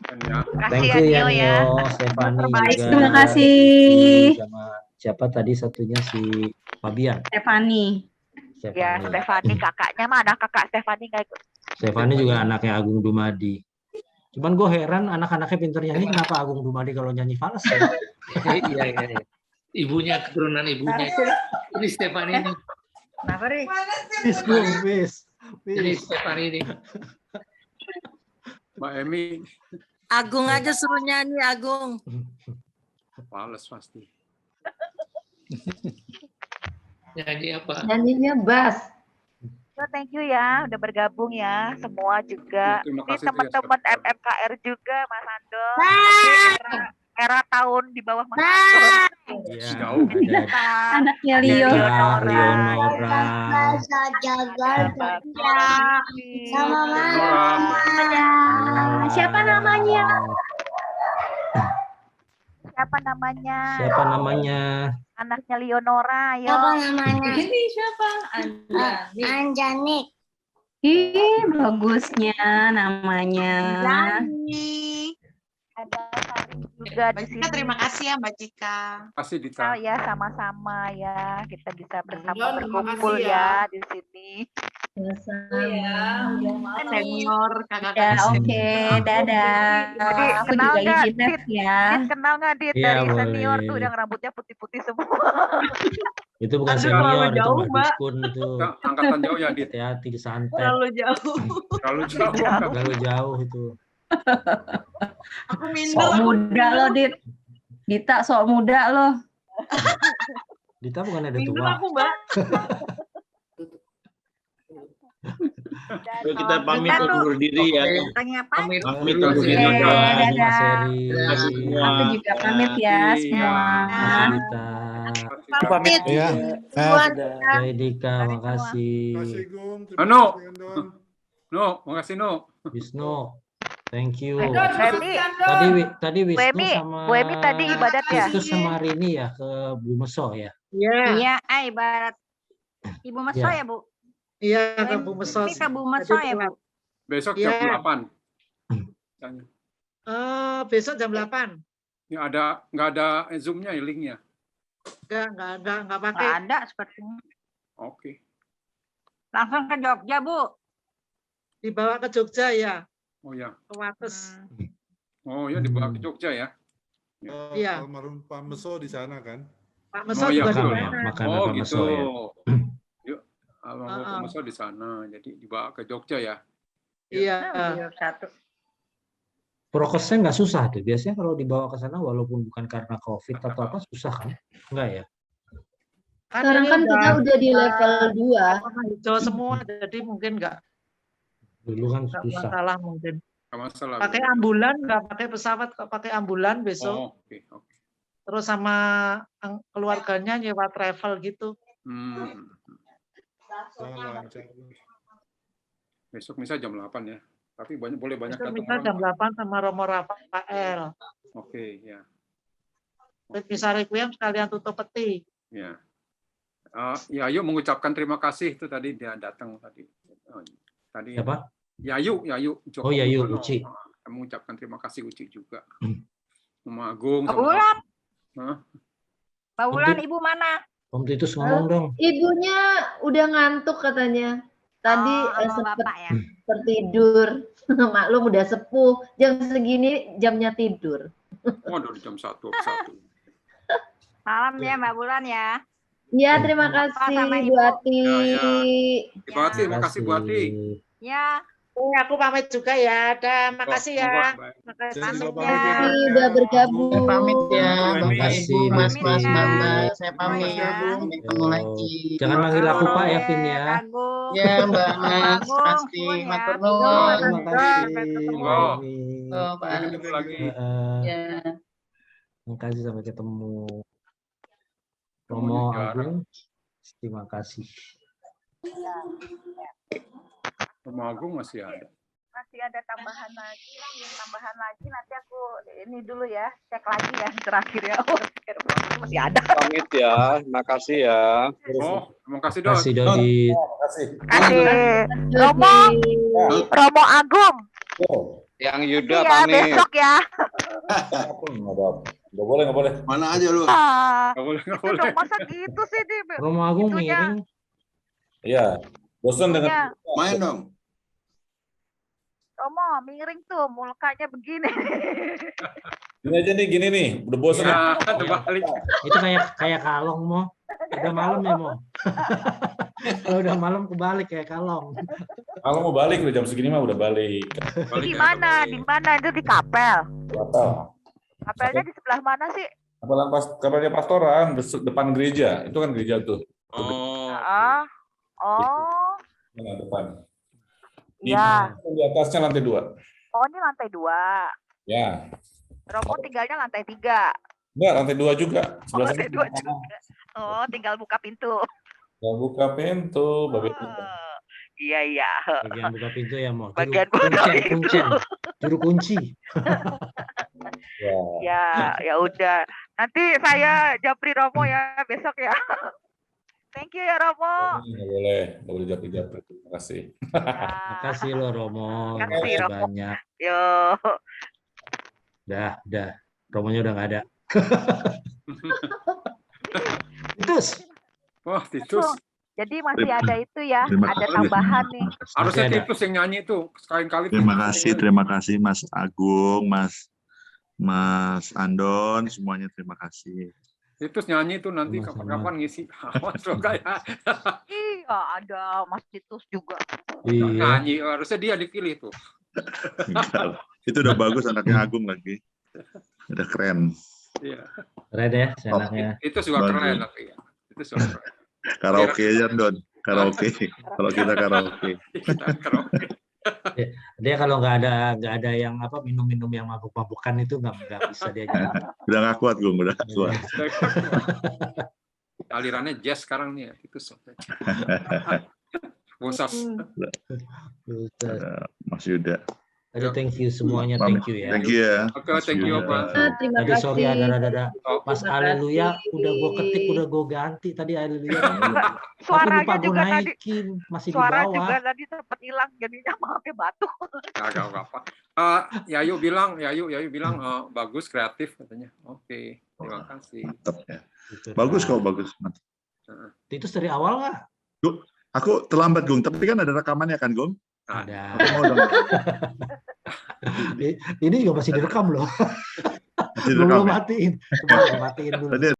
Dan ya, Thank Kasih you ya ya Nio ya. Nio, Stefani Baik, juga. terima kasih. Sama siapa tadi satunya si Fabian. Stefani. Ya, Stefani kakaknya mah ada kakak Stefani nggak ikut. Stefani juga anaknya Agung Dumadi. Cuman gue heran anak-anaknya pinter nyanyi, kenapa Agung Dumadi kalau nyanyi fals ya? Iya. Ibunya, keturunan ibunya. Ini Stefani ini. Kenapa Ri? Ini Stefani ini. Mbak Emi Agung aja suruh nyanyi, Agung. fals pasti. Nyanyi apa? Nyanyinya bass. Thank you ya, udah bergabung ya, semua juga. Terima Ini kasih, teman-teman Tria. MMKR juga, Mas Ando, era tahun di bawah Mas Anton. Ya, Jauh. ada Anaknya Ada Leo. Leonora, Saja Bakti, sama Nora. Ayala. Siapa namanya? siapa namanya? Siapa namanya? Anaknya Leonora, ayo. Siapa namanya? Ini siapa? Anjanik. Ih, bagusnya namanya. Jani. Ada Sari juga di Mbak sini. Cika, terima kasih ya Mbak Cika. Kasih Dita. Oh ya, sama-sama ya. Kita bisa bersama Don, terima berkumpul kasih ya ya. di sini. Ya, udah malam. Senior, Ya, kakak-kakak. oke, dadah. Jadi, Aku kenal juga nggak, izin les Dit? ya. Dit, kenal nggak Dit Iya, dari senior tuh boleh. yang rambutnya putih-putih semua. Itu bukan Aduh, senior, terlalu itu jauh, Mbak Mbak. Duskun itu. Ya, angkatan jauh ya, Dit. Hati-hati santet. Terlalu jauh. Terlalu jauh. Terlalu jauh itu. Aku minder. Sok muda lo, Dit. Dita sok muda lo. Dita bukan ada Minder tua. aku, Mbak. Dan Kita pamit kita tuh undur diri ya. tanya apa? Pamit Pamit undur undur diri. diri. Oke, Mas dadah. Eri. Terima kasih semua. Aku juga pamit ya semua. Makasih Dita. Pamit. Ya. Jai Dika, makasih. No. No, makasih No. Wisnu, thank you. Wemi, Tadi Wisnu Wemi, sama Wemi tadi ibadat ya? Wisnu sama Rini ya ke Bumeso ya. Iya, ibarat Ibu Meso Iya. ya, Bu? Iya, ke Bu Meso. Ini ke Bu Meso ya, Bu? Besok Iya. jam 8. Besok jam 8. Ya nggak ada Zoom-nya ya, link-nya. Enggak pakai. Nggak ada sepertinya. Oke. Langsung ke Jogja, Bu. Dibawa ke Jogja ya, Oh ya. ke Wates. Oh ya, dibawa ke Jogja ya. Iya. Almarhum Pak Meso di sana kan? Pak Meso Oh iya, juga di betul. sana. Makan Oh Pak gitu. Meso ya. Yuk, almarhum Pak Meso di sana, jadi dibawa ke Jogja ya. Iya. Satu. Prokesnya nggak susah tuh. Biasanya kalau dibawa ke sana walaupun bukan karena COVID atau apa susah kan? Enggak ya? Sekarang kan kita udah di level 2. Hijau semua, jadi mungkin enggak Dulu kan susah. masalah mungkin. Nggak masalah. Pakai ambulan, enggak pakai pesawat, kok pakai ambulan besok. Oh, oke. Terus sama keluarganya nyewa travel gitu. Besok misal jam 8 ya. Tapi boleh banyak Besok datang misal jam 8 sama Romo Rafael. Oke, ya. Bisa requiem sekalian tutup peti. Ya. Ya, Yayu mengucapkan terima kasih itu tadi dia datang tadi. Tadi Siapa? Yayu. Oh, Yayu, Budono. Uci. Mengucapkan terima kasih Uci juga. Mama Agung Pak Wulan. Hah? Pak Wulan, Ibu mana? Om Titus ngomong dong. Ibunya udah ngantuk katanya. Tadi sempat Bapak ya. tertidur. Maklum udah sepuh. Jam segini jamnya tidur. Waduh, jam 1. Malam ya, Mbak Wulan ya. Ya, terima kasih Bu Ati. Ibu Ati, makasih Bu Ati. Ya. Aku pamit juga ya. Makasih ya. Makasih udah bergabung. Pamit ya, Terima Bapak kasih, Ibu, Mas Mas Mbak. Saya pamit. Sampai ketemu lagi. Jangan manggil aku Pak ya, Vin ya. Ya, Mbak Mas. Pasti. Matur nuwun. Terima kasih. Oh, Pak. Ketemu lagi. Ya. Terima kasih, sampai ketemu. Romo Agung, terima kasih. Romo Agung masih ada. Masih ada tambahan lagi nanti aku ini dulu ya, cek lagi ya terakhir ya. Oh, masih ada. Pamit ya, makasih ya. Oh, terima kasih Terima Dot. kasih Dodi. Romo Agung. Yang Yuda Iya, pamit. besok ya. Nggak boleh. Mana aja lu? Nggak boleh. Dong, masa gitu sih di Romo Agung itunya. miring. Iya. Bosan Iya. dengan Main dong. Romo miring tuh, mukanya begini. Gini aja nih, gini nih. Udah bosan. Ya, terbalik. Itu kayak kalong mo. Udah malam ya mo. Kalau udah malam kebalik kayak kalong. Kalau mau balik udah jam segini mah udah balik. Di mana? Di mana itu di kapel? Batal. Kapelnya di sebelah mana sih? Kapelnya pastoran depan gereja. Itu kan gereja tuh. Oh. Oh. Nah, depan. Iya. Di atasnya lantai 2. Oh, ini lantai 2. Ya. Romo tinggalnya lantai 3. Enggak, lantai 2 juga. Oh, Sebelah lantai sana. 2 juga. Oh, tinggal buka pintu. Nggak buka pintu, Bapak. Iya, iya. Bagian buka pintu ya mau. Bagian buka pintu. Juru kunci. Ya, ya udah. Nanti saya japri Romo ya besok ya. Thank you ya Romo. Nggak boleh japri-japri. Terima kasih. Makasih lo Romo. Makasih, Makasih Romo. banyak. Yo. Udah. Romonya udah nggak ada. Titus. Wah, Titus. Jadi masih ada itu ya, Terima ada kasih. tambahan nih. Harusnya Masih ada. Titus yang nyanyi itu. Sekali-kali. Terima kasih Mas Agung, Mas Andon, semuanya terima kasih. Titus nyanyi itu nanti Sama-sama. kapan-kapan ngisi. Awas lo kayak Iya, ada Mas Titus juga. Iya. nyanyi. Harusnya dia dipilih tuh. Enggak lah. Itu udah bagus anaknya Agung lagi. Udah keren. Iya. Keren ya, senangnya. Itu juga Bagus. keren tapi ya. Itu juga keren. Karaoke aja Don. Karaoke. Kalau kita karaoke. Kita karaoke. Dia kalau nggak ada yang apa minum-minum yang mabuk-mabukan itu nggak bisa dia nyanyi. Udah nggak kuat Gung, udah nggak kuat. Alirannya jazz sekarang nih ya. Titus. Bosas. Mas Yuda. Aduh, thank you semuanya, thank you ya. Thank you ya. Oke, thank you Pak. Terima Tadi sorry kasih. ada pas Haleluya udah gue ketik udah gue ganti tadi Haleluya. Tapi Suaranya lupa gue juga tadi. naikin masih di Suara bawah. juga tadi sempat hilang jadinya pakai batuk. Gak apa. Yayu bilang bagus kreatif katanya. Oke, terima kasih. Mantap ya. Bagus kok, bagus. Mantap. Titus dari awal nggak? Gung, aku terlambat Gung, tapi kan ada rekamannya kan Gung? Ada. Aku mau dong. Ini juga masih direkam loh. Masih Belum direkam ya? matiin. Coba matiin dulu. Tadi